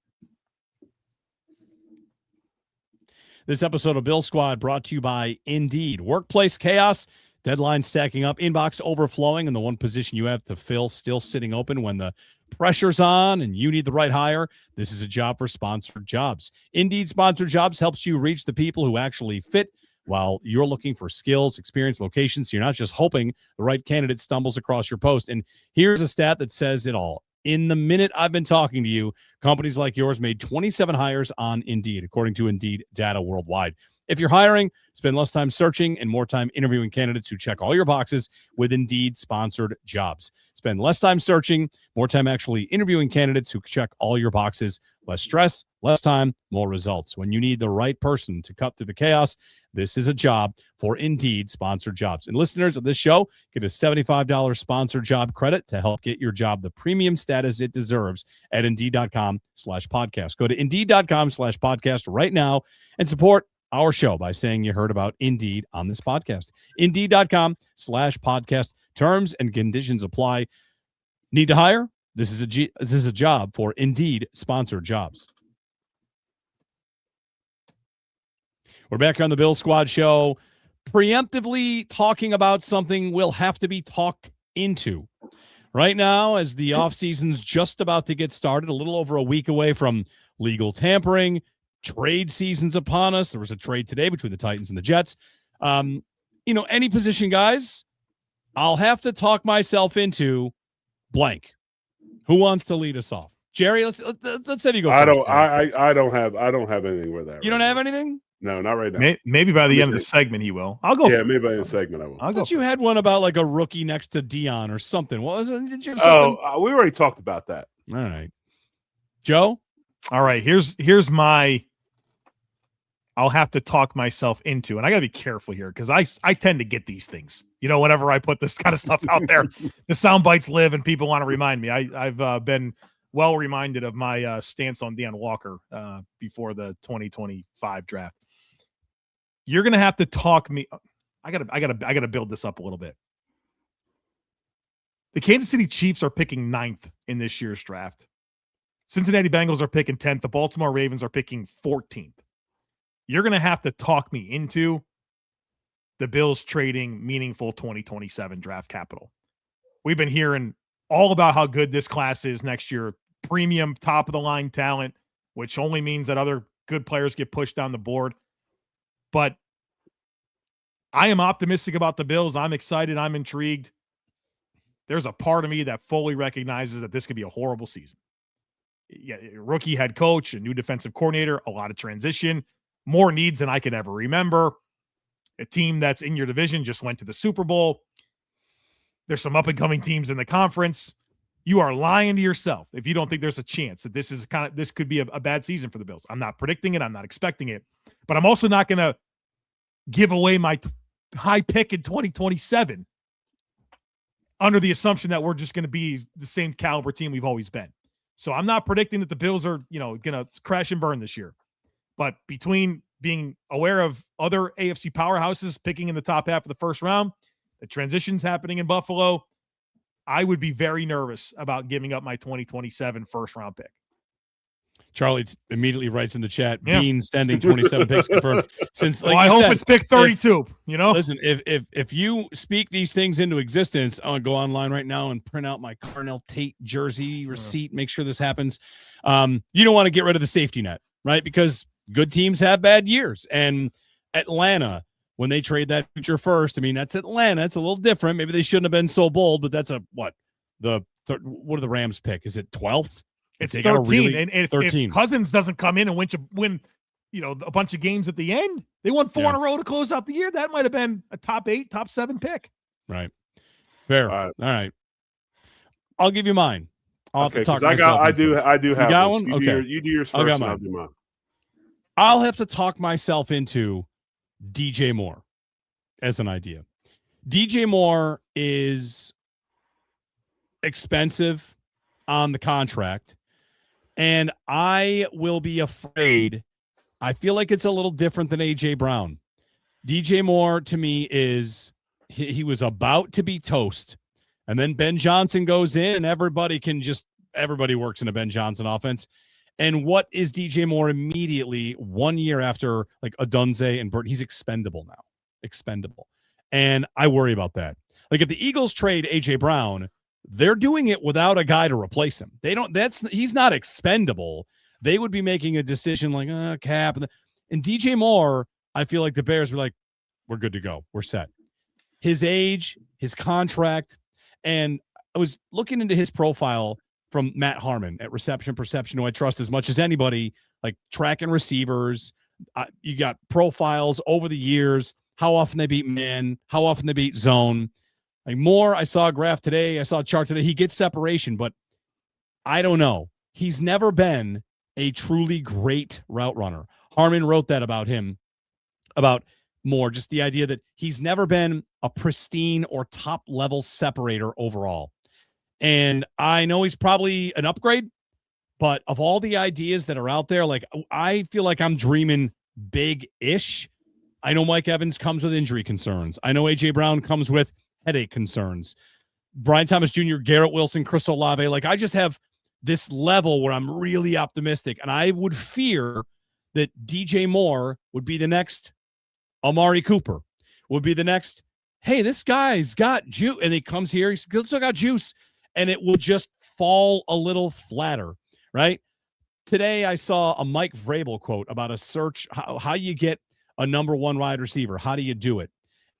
Speaker 1: This episode of Bill Squad brought to you by Indeed. Workplace chaos, deadlines stacking up, inbox overflowing, and the one position you have to fill still sitting open when the pressure's on and you need the right hire. This is a job for sponsored jobs. Indeed Sponsored Jobs helps you reach the people who actually fit while you're looking for skills, experience, locations. So you're not just hoping the right candidate stumbles across your post. And here's a stat that says it all. In the minute I've been talking to you, companies like yours made 27 hires on Indeed, according to Indeed data worldwide. If you're hiring, spend less time searching and more time interviewing candidates who check all your boxes with Indeed Sponsored Jobs. Spend less time searching, more time actually interviewing candidates who check all your boxes. Less stress, less time, more results. When you need the right person to cut through the chaos, this is a job for Indeed Sponsored Jobs. And listeners of this show get a $75 sponsored job credit to help get your job the premium status it deserves at Indeed.com/podcast. Go to Indeed.com/podcast right now and support our show by saying you heard about Indeed on this podcast. Indeed.com/podcast. Terms and conditions apply. Need to hire? This is a job for Indeed Sponsored Jobs. We're back on the Bill Squad Show, preemptively talking about something we'll have to be talked into. Right now, as the offseason's just about to get started, a little over a week away from legal tampering, trade season's upon us. There was a trade today between the Titans and the Jets. Any position, guys, I'll have to talk myself into blank. Who wants to lead us off? Jerry, let's have you go.
Speaker 3: I don't have anything with that.
Speaker 1: You don't have anything?
Speaker 3: No, not right now.
Speaker 2: Maybe by the end of the segment he will. I'll go.
Speaker 3: Yeah, maybe by the end of the segment I will.
Speaker 1: I thought you had one about like a rookie next to Dion or something. What was it? Did you have something?
Speaker 3: We already talked about that.
Speaker 1: All right, Joe.
Speaker 2: All right, here's my. I'll have to talk myself into, and I got to be careful here because I tend to get these things. Whenever I put this kind of stuff out there, the sound bites live, and people want to remind me. I've been well reminded of my stance on Deion Walker before the 2025 draft. You're gonna have to talk me. I gotta build this up a little bit. The Kansas City Chiefs are picking 9th in this year's draft. Cincinnati Bengals are picking 10th. The Baltimore Ravens are picking 14th. You're going to have to talk me into the Bills trading meaningful 2027 draft capital. We've been hearing all about how good this class is next year. Premium, top-of-the-line talent, which only means that other good players get pushed down the board. But I am optimistic about the Bills. I'm excited. I'm intrigued. There's a part of me that fully recognizes that this could be a horrible season. Yeah, rookie head coach, a new defensive coordinator, a lot of transition, more needs than I can ever remember. A team that's in your division just went to the Super Bowl. There's some up-and-coming teams in the conference. You are lying to yourself if you don't think there's a chance that this could be a bad season for the Bills. I'm not predicting it. I'm not expecting it. But I'm also not going to give away my high pick in 2027 under the assumption that we're just going to be the same caliber team we've always been. So I'm not predicting that the Bills are, going to crash and burn this year. But between being aware of other AFC powerhouses picking in the top half of the first round, the transitions happening in Buffalo, I would be very nervous about giving up my 2027 first round pick.
Speaker 1: Charlie immediately writes in the chat, Beane sending 27 picks confirmed. Since, like
Speaker 2: I hope it's pick 32,
Speaker 1: Listen, if you speak these things into existence, I'll go online right now and print out my Carnell Tate jersey receipt, make sure this happens. You don't want to get rid of the safety net, right? Because good teams have bad years. And Atlanta, when they trade that future first. I mean, that's Atlanta. It's a little different. Maybe they shouldn't have been so bold, but that's what do the Rams pick? Is it 12th?
Speaker 2: It's
Speaker 1: they
Speaker 2: 13. And if
Speaker 1: 13.
Speaker 2: Cousins doesn't come in and win, a bunch of games at the end, they won 4 in a row to close out the year. That might have been a top 8, top 7 pick.
Speaker 1: Right. Fair. All right. I'll give you mine. I'll have to talk
Speaker 3: I do have
Speaker 1: you got one. Okay.
Speaker 3: You do yours first. I'll do mine.
Speaker 1: I'll have to talk myself into DJ Moore as an idea. DJ Moore is expensive on the contract, and I will be afraid. I feel like it's a little different than A.J. Brown. DJ Moore, to me, is he was about to be toast, and then Ben Johnson goes in, and everybody works in a Ben Johnson offense. And what is DJ Moore immediately 1 year after like Adunze and Burton? He's expendable now. Expendable. And I worry about that. Like if the Eagles trade A.J. Brown, they're doing it without a guy to replace him. He's not expendable. They would be making a decision like cap. And DJ Moore, I feel like the Bears were like, we're good to go. We're set. His age, his contract, and I was looking into his profile from Matt Harmon at Reception Perception, who I trust as much as anybody, like tracking receivers. You got profiles over the years, how often they beat man, how often they beat zone. Like Moore, I saw a graph today. I saw a chart today. He gets separation, but I don't know. He's never been a truly great route runner. Harmon wrote that about him, about Moore, just the idea that he's never been a pristine or top-level separator overall. And I know he's probably an upgrade, but of all the ideas that are out there, like I feel like I'm dreaming big-ish. I know Mike Evans comes with injury concerns. I know A.J. Brown comes with headache concerns. Brian Thomas Jr., Garrett Wilson, Chris Olave. Like I just have this level where I'm really optimistic, and I would fear that DJ Moore would be the next Amari Cooper, would be the next, hey, this guy's got juice, and he comes here, he's still got juice, and it will just fall a little flatter, right? Today I saw a Mike Vrabel quote about a search, how you get a number one wide receiver. How do you do it?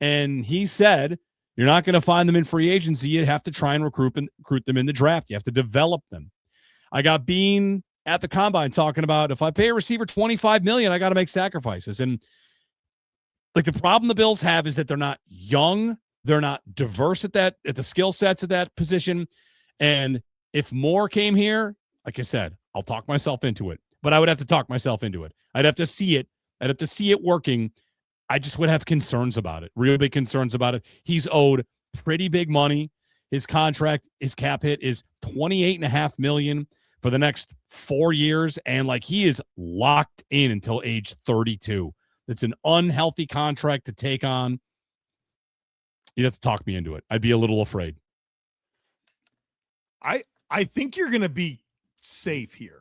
Speaker 1: And he said, you're not going to find them in free agency. You have to try and recruit them in the draft. You have to develop them. I got Beane at the combine talking about if I pay a receiver $25 million, I got to make sacrifices. And like the problem the Bills have is that they're not young. They're not diverse at the skill sets at that position. And if Moore came here, like I said, I'll talk myself into it, but I would have to talk myself into it. I'd have to see it. I'd have to see it working. I just would have concerns about it, real big concerns about it. He's owed pretty big money. His contract, his cap hit is $28.5 million for the next 4 years. And like he is locked in until age 32. It's an unhealthy contract to take on. You'd have to talk me into it. I'd be a little afraid.
Speaker 2: I think you're going to be safe here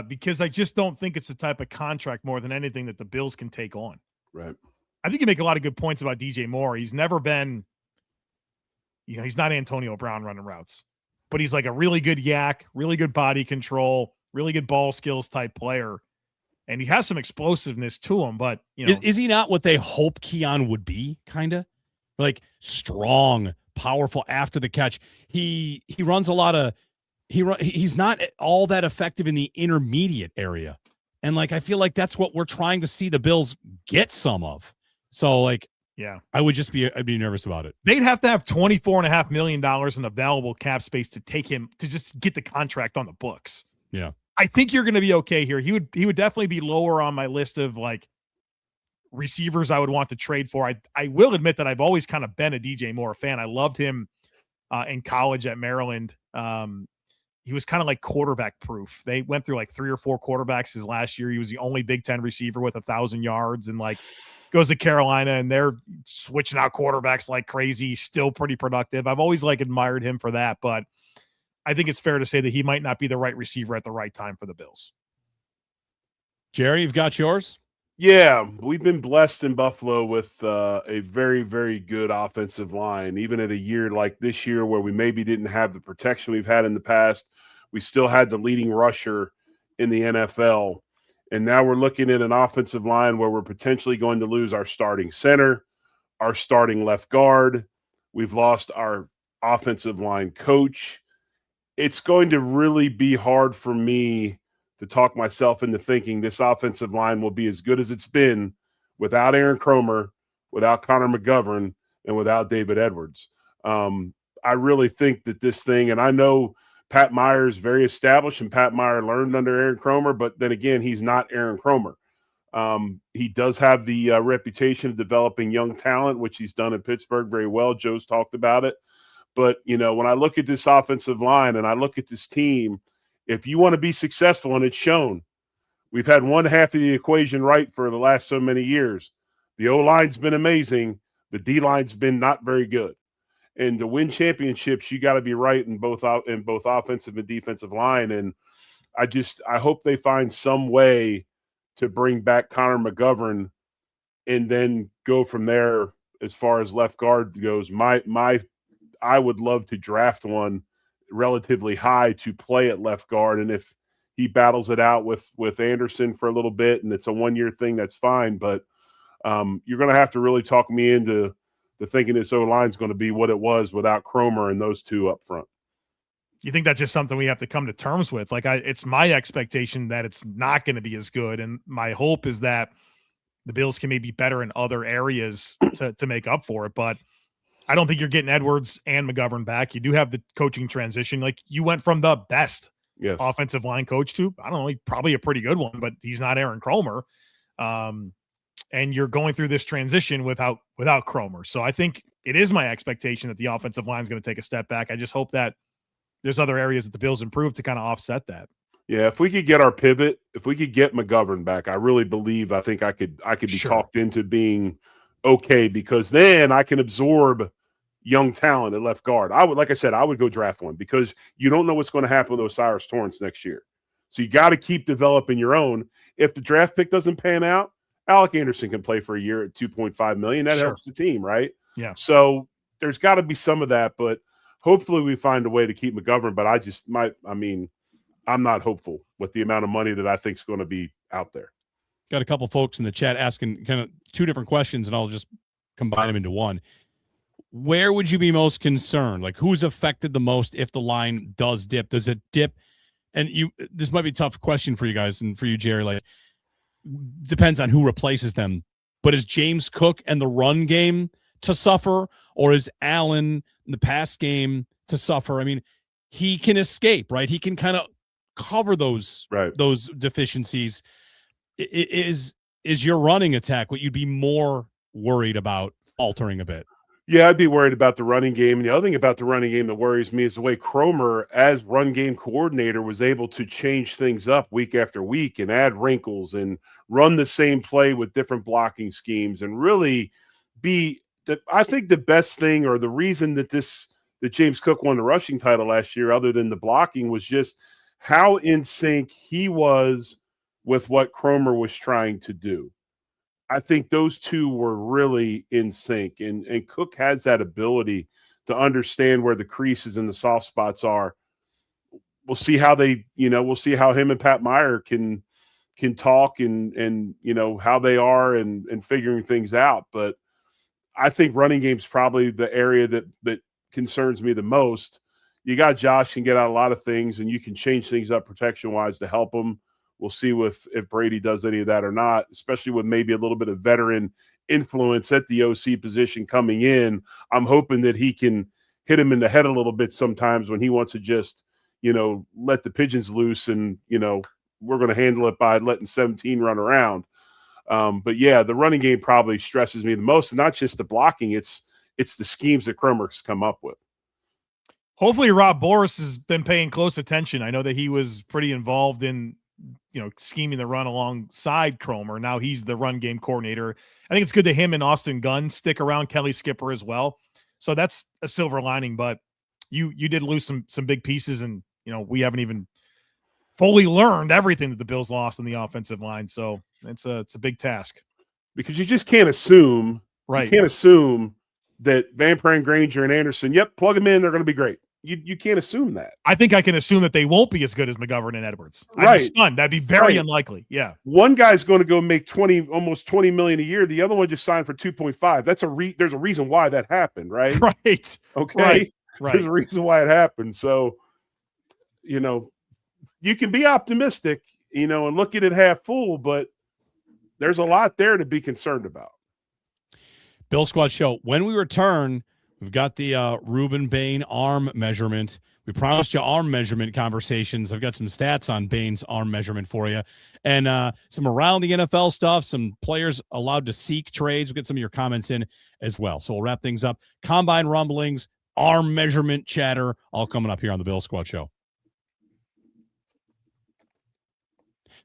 Speaker 2: because I just don't think it's the type of contract more than anything that the Bills can take on.
Speaker 3: Right.
Speaker 2: I think you make a lot of good points about DJ Moore. He's never been, he's not Antonio Brown running routes, but he's like a really good yak, really good body control, really good ball skills type player. And he has some explosiveness to him, but
Speaker 1: is he not what they hope Keon would be? Kind of like strong, powerful after the catch. He runs a lot of, he's not all that effective in the intermediate area. And like, I feel like that's what we're trying to see the Bills get some of. So like,
Speaker 2: yeah,
Speaker 1: I'd be nervous about it.
Speaker 2: They'd have to have $24.5 million in available cap space to take him to just get the contract on the books.
Speaker 1: Yeah.
Speaker 2: I think you're going to be okay here. He would definitely be lower on my list of like receivers I would want to trade for. I will admit that I've always kind of been a DJ Moore fan. I loved him in college at Maryland. He was kind of like quarterback proof. They went through like 3 or 4 quarterbacks his last year. He was the only Big Ten receiver with 1,000 yards and like goes to Carolina and they're switching out quarterbacks like crazy. Still pretty productive. I've always like admired him for that, but I think it's fair to say that he might not be the right receiver at the right time for the Bills.
Speaker 1: Jerry, you've got yours?
Speaker 3: Yeah, we've been blessed in Buffalo with a very, very good offensive line. Even at a year like this year where we maybe didn't have the protection we've had in the past, we still had the leading rusher in the NFL And now we're looking at an offensive line where we're potentially going to lose our starting center, our starting left guard. We've lost our offensive line coach. It's going to really be hard for me to talk myself into thinking this offensive line will be as good as it's been without Aaron Kromer, without Connor McGovern, and without David Edwards. I really think that this thing, and I know Pat Meyer is very established, and Pat Meyer learned under Aaron Kromer, but then again, he's not Aaron Kromer. He does have the reputation of developing young talent, which he's done in Pittsburgh very well. Joe's talked about it. But, when I look at this offensive line and I look at this team, if you want to be successful, and it's shown, we've had one half of the equation right for the last so many years. The O-line's been amazing. The D-line's been not very good. And to win championships, you got to be right in both offensive and defensive line. And I hope they find some way to bring back Connor McGovern and then go from there as far as left guard goes. I would love to draft one relatively high to play at left guard. And if he battles it out with Anderson for a little bit and it's a one-year thing, that's fine. But you're going to have to really talk me into thinking this O-line is going to be what it was without Kromer and those two up front.
Speaker 2: You think that's just something we have to come to terms with? Like, it's my expectation that it's not going to be as good. And my hope is that the Bills can maybe better in other areas to make up for it. But I don't think you're getting Edwards and McGovern back. You do have the coaching transition. Like, you went from the best offensive line coach to, I don't know, probably a pretty good one, but he's not Aaron Kromer. And you're going through this transition without Kromer. So I think it is my expectation that the offensive line is going to take a step back. I just hope that there's other areas that the Bills improve to kind of offset that.
Speaker 3: Yeah, if we could get our pivot, if we could get McGovern back, I really believe I think I could be talked into being okay, because then I can absorb young talent at left guard. I would go draft one, because you don't know what's going to happen with Osiris Torrance next year. So you got to keep developing your own. If the draft pick doesn't pan out, Alec Anderson can play for a year at $2.5 million. That helps the team, right?
Speaker 2: Yeah.
Speaker 3: So there's got to be some of that, but hopefully we find a way to keep McGovern. But I'm not hopeful with the amount of money that I think is going to be out there.
Speaker 1: Got a couple folks in the chat asking kind of two different questions, and I'll just combine them into one. Where would you be most concerned? Like, who's affected the most if the line does dip? Does it dip? And this might be a tough question for you guys and for you, Jerry. Like, depends on who replaces them. But is James Cook and the run game to suffer, or is Allen in the pass game to suffer? I mean, he can escape, right? He can kind of cover those deficiencies. Is your running attack what you'd be more worried about altering a bit?
Speaker 3: Yeah, I'd be worried about the running game. And the other thing about the running game that worries me is the way Kromer, as run game coordinator, was able to change things up week after week and add wrinkles and run the same play with different blocking schemes and really I think the best thing, or the reason that James Cook won the rushing title last year, other than the blocking, was just how in sync he was with what Kromer was trying to do. I think those two were really in sync, and Cook has that ability to understand where the creases and the soft spots are. We'll see how we'll see how him and Pat Meyer can talk and how they are and figuring things out. But I think running game's probably the area that concerns me the most. You got Josh can get out a lot of things, and you can change things up protection-wise to help him. We'll see if Brady does any of that or not, especially with maybe a little bit of veteran influence at the OC position coming in. I'm hoping that he can hit him in the head a little bit sometimes when he wants to just, let the pigeons loose and, we're going to handle it by letting 17 run around. But yeah, the running game probably stresses me the most, and not just the blocking. It's the schemes that Kromer's come up with.
Speaker 2: Hopefully Rob Boris has been paying close attention. I know that he was pretty involved in, scheming the run alongside Kromer. Now he's the run game coordinator. I think it's good that him and Austin Gunn stick around, Kelly Skipper as well. So that's a silver lining, but you did lose some big pieces, and, we haven't even fully learned everything that the Bills lost on the offensive line. So it's a big task.
Speaker 3: Because you just can't assume,
Speaker 2: right?
Speaker 3: You can't assume that Van Pran, Granger, and Anderson, plug them in, they're going to be great. You can't assume that.
Speaker 2: I think I can assume that they won't be as good as McGovern and Edwards. I'd
Speaker 3: Right.
Speaker 2: be stunned. That'd be very unlikely. Yeah.
Speaker 3: One guy's going to go make almost 20 million a year. The other one just signed for 2.5. There's a reason why that happened, right?
Speaker 2: Right.
Speaker 3: Okay.
Speaker 2: Right.
Speaker 3: There's a reason why it happened. So, you can be optimistic, and look at it half full, but there's a lot there to be concerned about.
Speaker 1: Bill Squad Show. When we return, we've got the Ruben Beane arm measurement. We promised you arm measurement conversations. I've got some stats on Bane's arm measurement for you, and some around the NFL stuff, some players allowed to seek trades. We'll get some of your comments in as well. So we'll wrap things up. Combine rumblings, arm measurement chatter, all coming up here on the Bill Squad Show.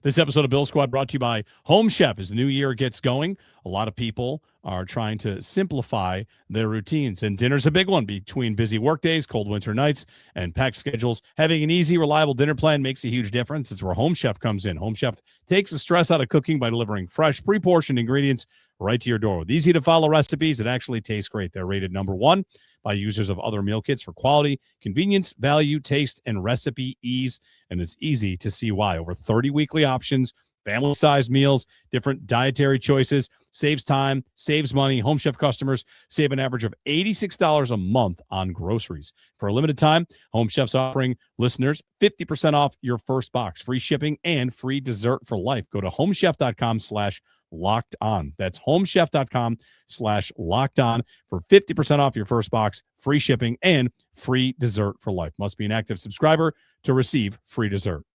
Speaker 1: This episode of Bill Squad brought to you by Home Chef. As the new year gets going, a lot of people are trying to simplify their routines, and dinner's a big one. Between busy workdays, cold winter nights, and packed schedules, having an easy, reliable dinner plan makes a huge difference. It's where Home Chef comes in. Home Chef takes the stress out of cooking by delivering fresh, pre-portioned ingredients right to your door with easy-to-follow recipes that actually taste great. They're rated #1 by users of other meal kits for quality, convenience, value, taste, and recipe ease, and it's easy to see why. Over 30 weekly options, family-sized meals, different dietary choices, saves time, saves money. Home Chef customers save an average of $86 a month on groceries. For a limited time, Home Chef's offering listeners 50% off your first box, free shipping, and free dessert for life. Go to homechef.com/locked on. That's homechef.com/locked on for 50% off your first box, free shipping, and free dessert for life. Must be an active subscriber to receive free dessert.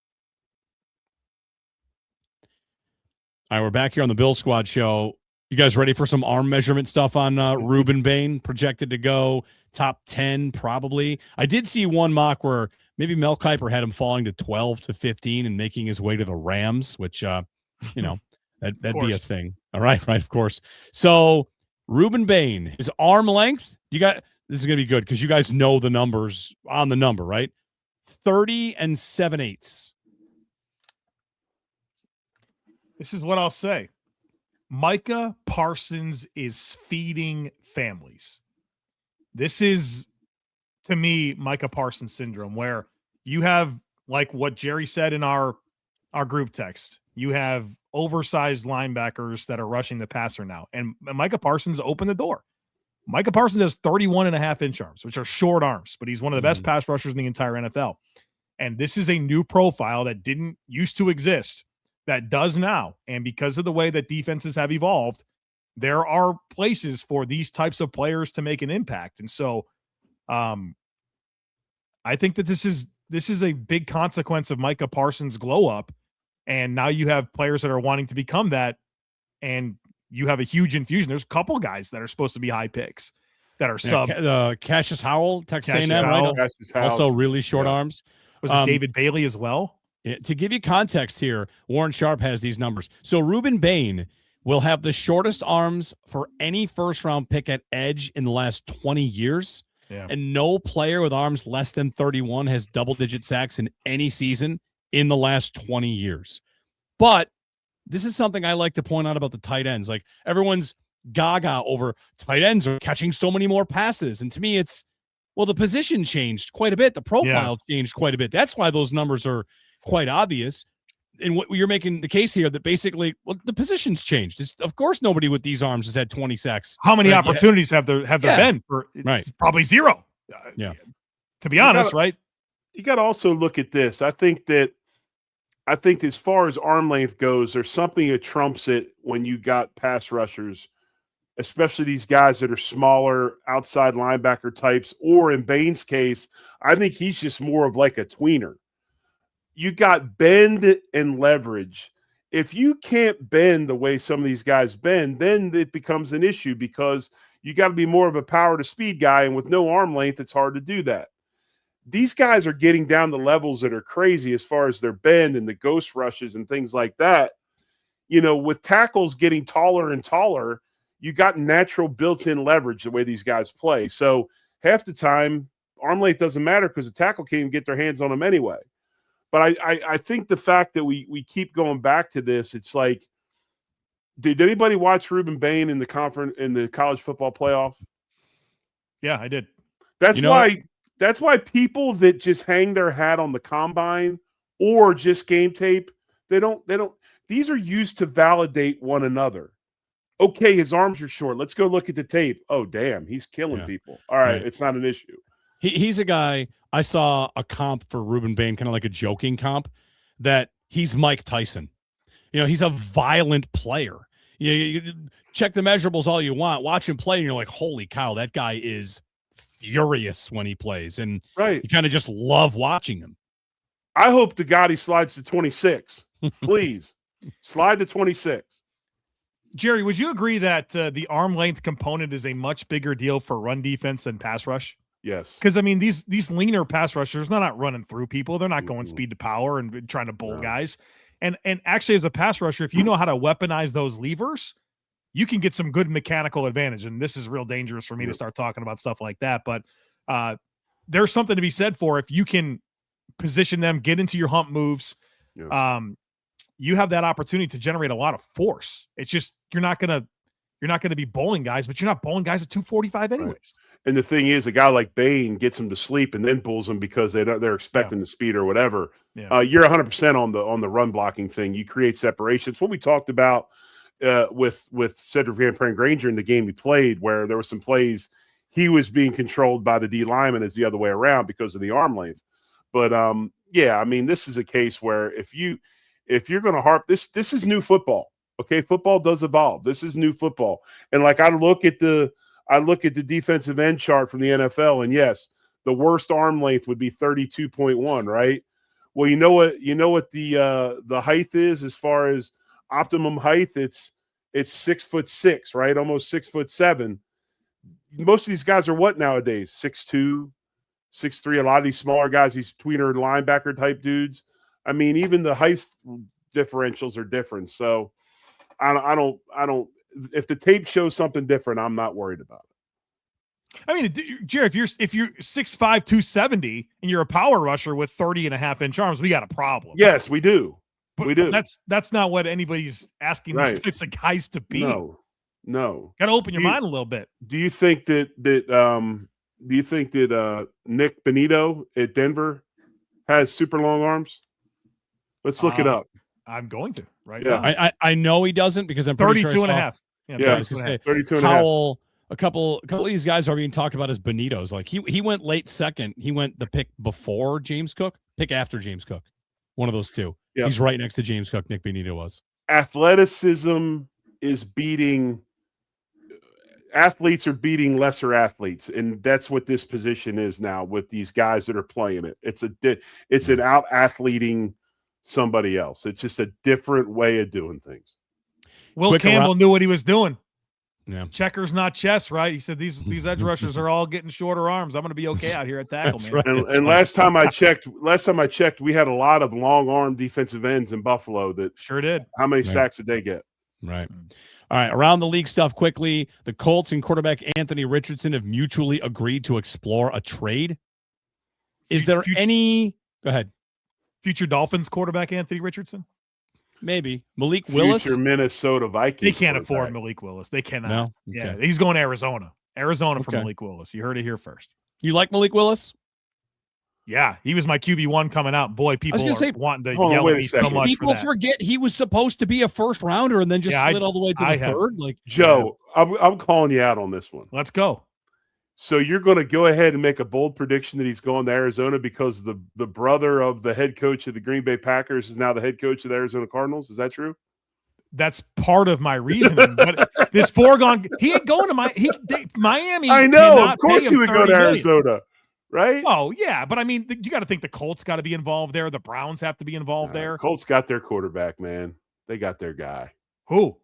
Speaker 1: All right, we're back here on the Bill Squad Show. You guys ready for some arm measurement stuff on Ruben Beane? Projected to go top 10, probably. I did see one mock where maybe Mel Kiper had him falling to 12 to 15 and making his way to the Rams, which, that'd be a thing. All right, of course. So Ruben Beane, his arm length, this is going to be good because you guys know the numbers on the number, right? 30 7/8.
Speaker 2: This is what I'll say. Micah Parsons is feeding families. This is, to me, Micah Parsons syndrome, where you have, like what Jerry said in our group text, you have oversized linebackers that are rushing the passer now. And Micah Parsons opened the door. Micah Parsons has 31.5-inch arms, which are short arms, but he's one of the best pass rushers in the entire NFL. And this is a new profile that didn't used to exist, that does now. And because of the way that defenses have evolved, there are places for these types of players to make an impact. And so I think that this is a big consequence of Micah Parsons' glow up. And now you have players that are wanting to become that. And you have a huge infusion. There's a couple guys that are supposed to be high picks that are sub.
Speaker 1: Cassius Howell, Texas A&M,
Speaker 3: Howell.
Speaker 1: Also really short arms.
Speaker 2: Was it David Bailey as well?
Speaker 1: To give you context here, Warren Sharp has these numbers. So Ruben Beane will have the shortest arms for any first-round pick at edge in the last 20 years.
Speaker 2: Yeah.
Speaker 1: And no player with arms less than 31 has double-digit sacks in any season in the last 20 years. But this is something I like to point out about the tight ends. Like, everyone's gaga over tight ends are catching so many more passes. And to me, it's, well, the position changed quite a bit. The profile changed quite a bit. That's why those numbers are quite obvious. And what you're making the case here that basically, well, the position's changed. Of course, nobody with these arms has had 20 sacks.
Speaker 2: How many opportunities have there been? It's probably zero. To be honest, right?
Speaker 3: You got to also look at this. I think as far as arm length goes, there's something that trumps it when you got pass rushers, especially these guys that are smaller, outside linebacker types, or in Bane's case, I think he's just more of like a tweener. You got bend and leverage. If you can't bend the way some of these guys bend, then it becomes an issue because you got to be more of a power to speed guy, and with no arm length, it's hard to do that. These guys are getting down to levels that are crazy as far as their bend and the ghost rushes and things like that. With tackles getting taller and taller, you got natural built-in leverage the way these guys play. So half the time, arm length doesn't matter because the tackle can't even get their hands on them anyway. But I think the fact that we keep going back to this, it's like, did anybody watch Ruben Beane in the college football playoff?
Speaker 2: Yeah, I did.
Speaker 3: That's why That's why people that just hang their hat on the combine or just game tape, they don't. These are used to validate one another. Okay, his arms are short. Let's go look at the tape. Oh, damn, he's killing people. All right, it's not an issue.
Speaker 1: He's a guy, I saw a comp for Ruben Bain, kind of like a joking comp, that he's Mike Tyson. He's a violent player. You check the measurables all you want. Watch him play, and you're like, holy cow, that guy is furious when he plays. And you kind of just love watching him.
Speaker 3: I hope to God he slides to 26. Please, slide to 26.
Speaker 2: Jerry, would you agree that the arm length component is a much bigger deal for run defense than pass rush?
Speaker 3: Yes.
Speaker 2: Because, I mean, these leaner pass rushers, they're not running through people. They're not going speed to power and trying to bull guys. And actually, as a pass rusher, if you know how to weaponize those levers, you can get some good mechanical advantage. And this is real dangerous for me to start talking about stuff like that. But there's something to be said for if you can position them, get into your hump moves. You have that opportunity to generate a lot of force. It's just you're not gonna be bowling guys, but you're not bowling guys at 245 anyways.
Speaker 3: Right. And the thing is, a guy like Bain gets them to sleep and then bulls them because they're expecting the speed or whatever. You're 100% on the run blocking thing. You create separation. It's what we talked about with Cedric Van Pran Granger in the game he played, where there were some plays he was being controlled by the D lineman as the other way around because of the arm length. But I mean, this is a case where if you're going to harp this is new football. Okay, football does evolve. This is new football, and like I look at the defensive end chart from the NFL, and yes, the worst arm length would be 32.1, right? Well, you know what the height is as far as optimum height. It's 6'6", right? Almost 6'7". Most of these guys are what nowadays? 6'2", 6'3". A lot of these smaller guys, these tweener linebacker type dudes. I mean, even the height differentials are different. So I don't. If the tape shows something different, I'm not worried about it.
Speaker 2: I mean, Jerry, if you're 6'5", 270 and you're a power rusher with 30.5-inch arms, we got a problem.
Speaker 3: Yes, we do.
Speaker 2: But
Speaker 3: we do.
Speaker 2: That's not what anybody's asking these types of guys to be.
Speaker 3: No.
Speaker 2: Got to open your mind a little bit.
Speaker 3: Do you think that Nick Benito at Denver has super long arms? Let's look it up.
Speaker 2: I'm going to right
Speaker 3: now.
Speaker 1: I know he doesn't because I'm pretty
Speaker 2: 32
Speaker 1: sure
Speaker 2: and a half.
Speaker 3: Yeah,
Speaker 1: 32 and a half. A couple of these guys are being talked about as Benitos. Like he went late second. He went the pick before James Cook, pick after James Cook. One of those two. Yep. He's right next to James Cook. Nick Benito was.
Speaker 3: Athleticism is beating athletes are beating lesser athletes, and that's what this position is now with these guys that are playing it. It's an out athleting somebody else. It's just a different way of doing things.
Speaker 2: Will Campbell knew what he was doing.
Speaker 1: Yeah.
Speaker 2: Checkers, not chess, right? He said these edge rushers are all getting shorter arms. I'm going to be okay out here at tackle, man.
Speaker 1: Right.
Speaker 3: And last time I checked, we had a lot of long arm defensive ends in Buffalo that
Speaker 2: sure did.
Speaker 3: How many sacks did they get?
Speaker 1: Right. All right. Around the league stuff quickly. The Colts and quarterback Anthony Richardson have mutually agreed to explore a trade. Is there any? Go ahead.
Speaker 2: Future Dolphins quarterback Anthony Richardson?
Speaker 1: Maybe. Malik Willis?
Speaker 3: Future Minnesota Vikings.
Speaker 2: They can't afford Malik Willis. They cannot.
Speaker 1: No?
Speaker 2: Okay. Yeah, he's going to Arizona. For Malik Willis. You heard it here first.
Speaker 1: You like Malik Willis?
Speaker 2: Yeah, he was my QB1 coming out. Boy, people wanting to yell at me so much.
Speaker 1: People forget he was supposed to be a first rounder and then just slid all the way to the third. Like
Speaker 3: Joe, I'm calling you out on this one.
Speaker 2: Let's go.
Speaker 3: So you're going to go ahead and make a bold prediction that he's going to Arizona because the brother of the head coach of the Green Bay Packers is now the head coach of the Arizona Cardinals. Is that true?
Speaker 2: That's part of my reasoning. But this foregone, he ain't going to Miami.
Speaker 3: I know. Of course he would go to Arizona, right?
Speaker 2: Oh, yeah. But I mean, you got to think the Colts got to be involved there. The Browns have to be involved there.
Speaker 3: Colts got their quarterback, man. They got their guy.
Speaker 2: Who?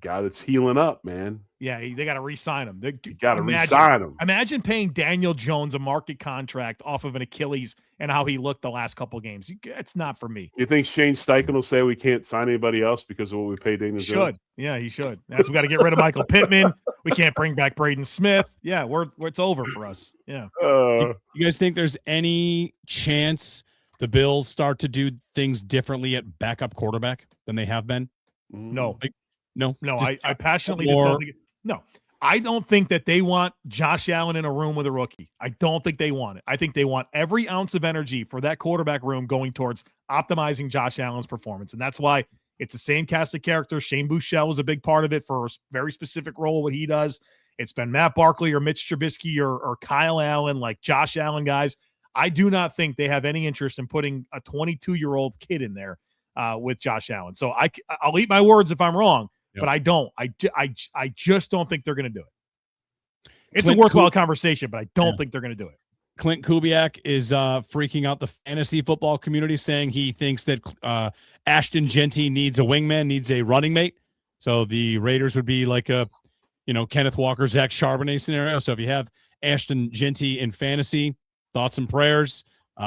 Speaker 3: Guy that's healing up, man.
Speaker 2: Yeah, they got to re-sign him. You
Speaker 3: got to re-sign him.
Speaker 2: Imagine paying Daniel Jones a market contract off of an Achilles and how he looked the last couple of games. It's not for me.
Speaker 3: You think Shane Steichen will say we can't sign anybody else because of what we paid Daniel Jones?
Speaker 2: Yeah, he should. We got to get rid of Michael Pittman. We can't bring back Braden Smith. Yeah, it's over for us. Yeah.
Speaker 1: You guys think there's any chance the Bills start to do things differently at backup quarterback than they have been?
Speaker 2: No.
Speaker 1: No,
Speaker 2: I passionately just don't think. No, I don't think that they want Josh Allen in a room with a rookie. I don't think they want it. I think they want every ounce of energy for that quarterback room going towards optimizing Josh Allen's performance. And that's why it's the same cast of characters. Shane Buechele is a big part of it for a very specific role, what he does. It's been Matt Barkley or Mitch Trubisky or Kyle Allen, like Josh Allen guys. I do not think they have any interest in putting a 22-year-old kid in there with Josh Allen. So I'll eat my words if I'm wrong. Yep. But I don't. I just don't think they're going to do it. It's a worthwhile conversation, but I don't think they're going to do it.
Speaker 1: Clint Kubiak is freaking out the fantasy football community, saying he thinks that Ashton Genty needs a wingman, needs a running mate. So the Raiders would be like a, Kenneth Walker, Zach Charbonnet scenario. So if you have Ashton Genty in fantasy, thoughts and prayers.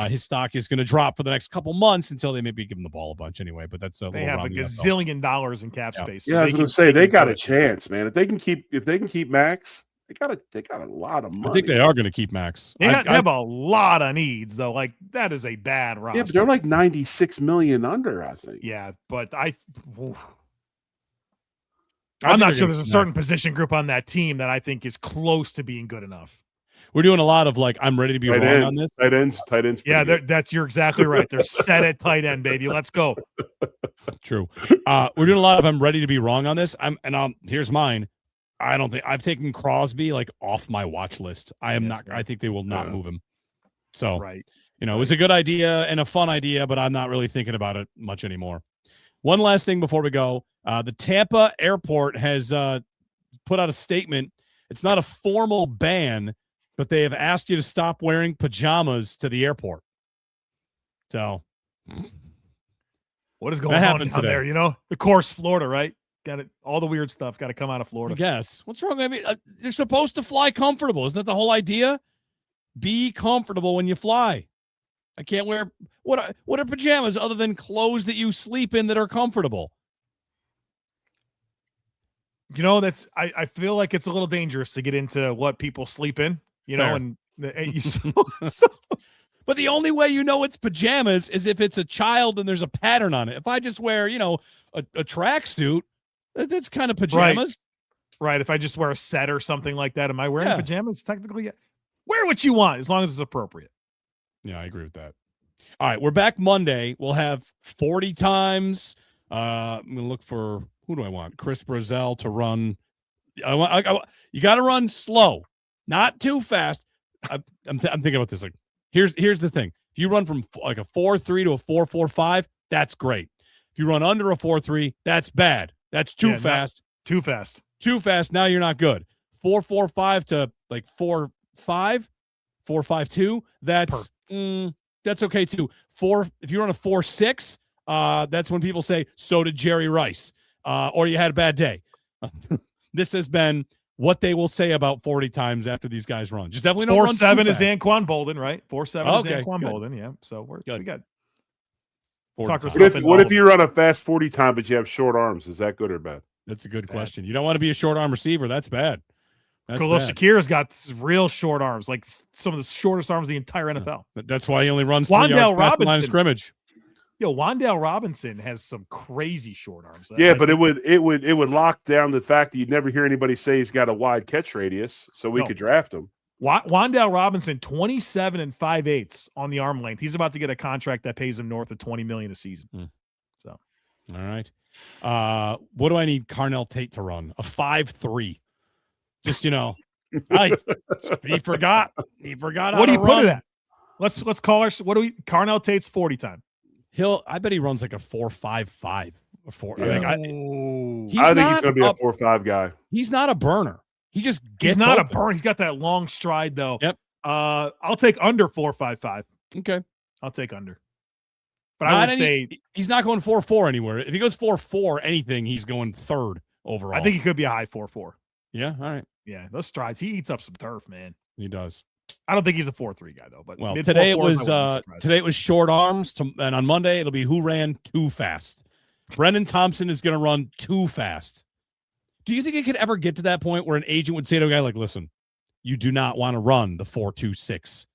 Speaker 1: His stock is going to drop for the next couple months until they maybe give him the ball a bunch anyway. But that's
Speaker 2: they have a gazillion dollars in cap space.
Speaker 3: So I was going to say they got a chance, man. If they can keep Max, they got a lot of money.
Speaker 1: I think they are going to keep Max.
Speaker 2: They have a lot of needs though. Like that is a bad roster.
Speaker 3: Yeah, but they're like 96 million under, I think.
Speaker 2: Yeah, but I'm not sure there's a certain position group on that team that I think is close to being good enough.
Speaker 1: We're doing a lot of I'm ready to be wrong on this.
Speaker 3: Tight ends.
Speaker 2: Yeah, you're exactly right. They're set at tight end, baby. Let's go.
Speaker 1: True. We're doing a lot of I'm ready to be wrong on this. Here's mine. I don't think I've taken Crosby off my watch list. I think they will not move him. So, it was a good idea and a fun idea, but I'm not really thinking about it much anymore. One last thing before we go. The Tampa airport has put out a statement. It's not a formal ban, but they have asked you to stop wearing pajamas to the airport. So,
Speaker 2: what is going on down there? Of course, Florida, right? Got it. All the weird stuff got to come out of Florida.
Speaker 1: I guess. What's wrong? I mean, you're supposed to fly comfortable. Isn't that the whole idea? Be comfortable when you fly. I can't wear what are pajamas other than clothes that you sleep in that are comfortable?
Speaker 2: I feel like it's a little dangerous to get into what people sleep in. But
Speaker 1: the only way it's pajamas is if it's a child and there's a pattern on it. If I just wear, a tracksuit, that's kind of pajamas.
Speaker 2: Right. If I just wear a set or something like that, am I wearing pajamas? Technically, wear what you want as long as it's appropriate.
Speaker 1: Yeah, I agree with that. All right, we're back Monday. We'll have 40 times. I'm going to look for, who do I want? Chris Brazzell to run. You got to run slow. Not too fast. I'm thinking about this. Here's the thing. If you run from a 4.3 to a 4.45, that's great. If you run under a 4.3, that's bad. That's too fast.
Speaker 2: Too fast.
Speaker 1: Too fast. Now you're not good. 4.45 to 4.5, 4.52. That's okay too. If you run a 4.6, that's when people say, so did Jerry Rice, or you had a bad day. This has been what they will say about 40 times after these guys run. Just definitely don't run too fast.
Speaker 2: 4.7 is Anquan Bolden, right? 4.7 is Anquan Bolden, yeah. So we're good.
Speaker 3: What if you run a fast 40 time, but you have short arms? Is that good or bad?
Speaker 1: That's a good question. You don't want to be a short arm receiver. That's bad.
Speaker 2: Khalil Shakir's got real short arms, like some of the shortest arms in the entire NFL.
Speaker 1: That's why he only runs 3 yards past the line of scrimmage.
Speaker 2: Yo, Wan'Dale Robinson has some crazy short arms.
Speaker 3: Yeah, but it would lock down the fact that you'd never hear anybody say he's got a wide catch radius, so we could draft him.
Speaker 2: Wan'Dale Robinson, 27 and 5/8 on the arm length. He's about to get a contract that pays him north of $20 million a season. So,
Speaker 1: all right. What do I need Carnell Tate to run? A 5.3. Just he forgot. He forgot.
Speaker 2: What do you put it at? Let's call her. What do we? Carnell Tate's 40 time.
Speaker 1: I bet he runs like a 4.55 or 4.
Speaker 3: Yeah. I think he's going to be a 4.5 guy.
Speaker 1: He's not a burner. He just gets.
Speaker 2: He's not a burner. He's got that long stride though.
Speaker 1: Yep.
Speaker 2: I'll take under 4.55.
Speaker 1: Okay.
Speaker 2: I'll take under. But I would say
Speaker 1: he's not going 4.4 anywhere. If he goes 4.4 anything, he's going third overall.
Speaker 2: I think he could be a high 4.4.
Speaker 1: Yeah. All right.
Speaker 2: Yeah, those strides. He eats up some turf, man.
Speaker 1: He does.
Speaker 2: I don't think he's a 4.3 guy though. But
Speaker 1: today it was short arms, and on Monday it'll be who ran too fast. Brendan Thompson is going to run too fast. Do you think it could ever get to that point where an agent would say to a guy listen, you do not want to run the 4.26.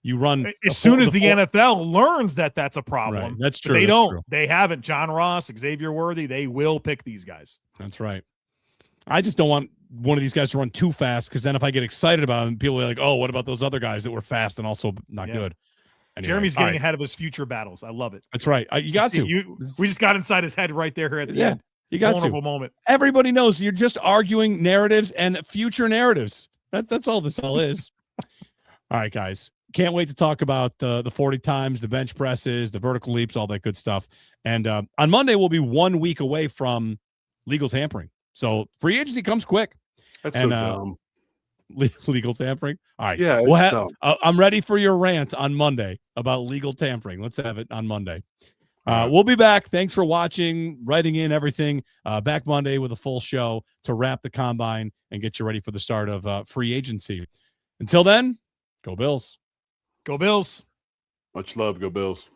Speaker 1: You run
Speaker 2: as soon as the NFL learns that that's a problem.
Speaker 1: Right. That's true.
Speaker 2: They
Speaker 1: don't.
Speaker 2: True. They haven't. John Ross, Xavier Worthy. They will pick these guys.
Speaker 1: That's right. I just don't want one of these guys to run too fast, because then if I get excited about them, people are like, oh, what about those other guys that were fast and also not good? Anyway,
Speaker 2: Jeremy's getting ahead of his future battles. I love it.
Speaker 1: That's right. You got to.
Speaker 2: We just got inside his head right there at the end.
Speaker 1: You got
Speaker 2: Vulnerable moment.
Speaker 1: Everybody knows you're just arguing narratives and future narratives. That's all this all is. All right, guys. Can't wait to talk about the 40 times, the bench presses, the vertical leaps, all that good stuff. And on Monday, we'll be 1 week away from legal tampering. So free agency comes quick.
Speaker 3: That's so dumb.
Speaker 1: Legal tampering. All right.
Speaker 3: Yeah.
Speaker 1: I'm ready for your rant on Monday about legal tampering. Let's have it on Monday. We'll be back. Thanks for watching, writing in everything. Back Monday with a full show to wrap the combine and get you ready for the start of free agency. Until then, go Bills.
Speaker 2: Go Bills.
Speaker 3: Much love. Go Bills.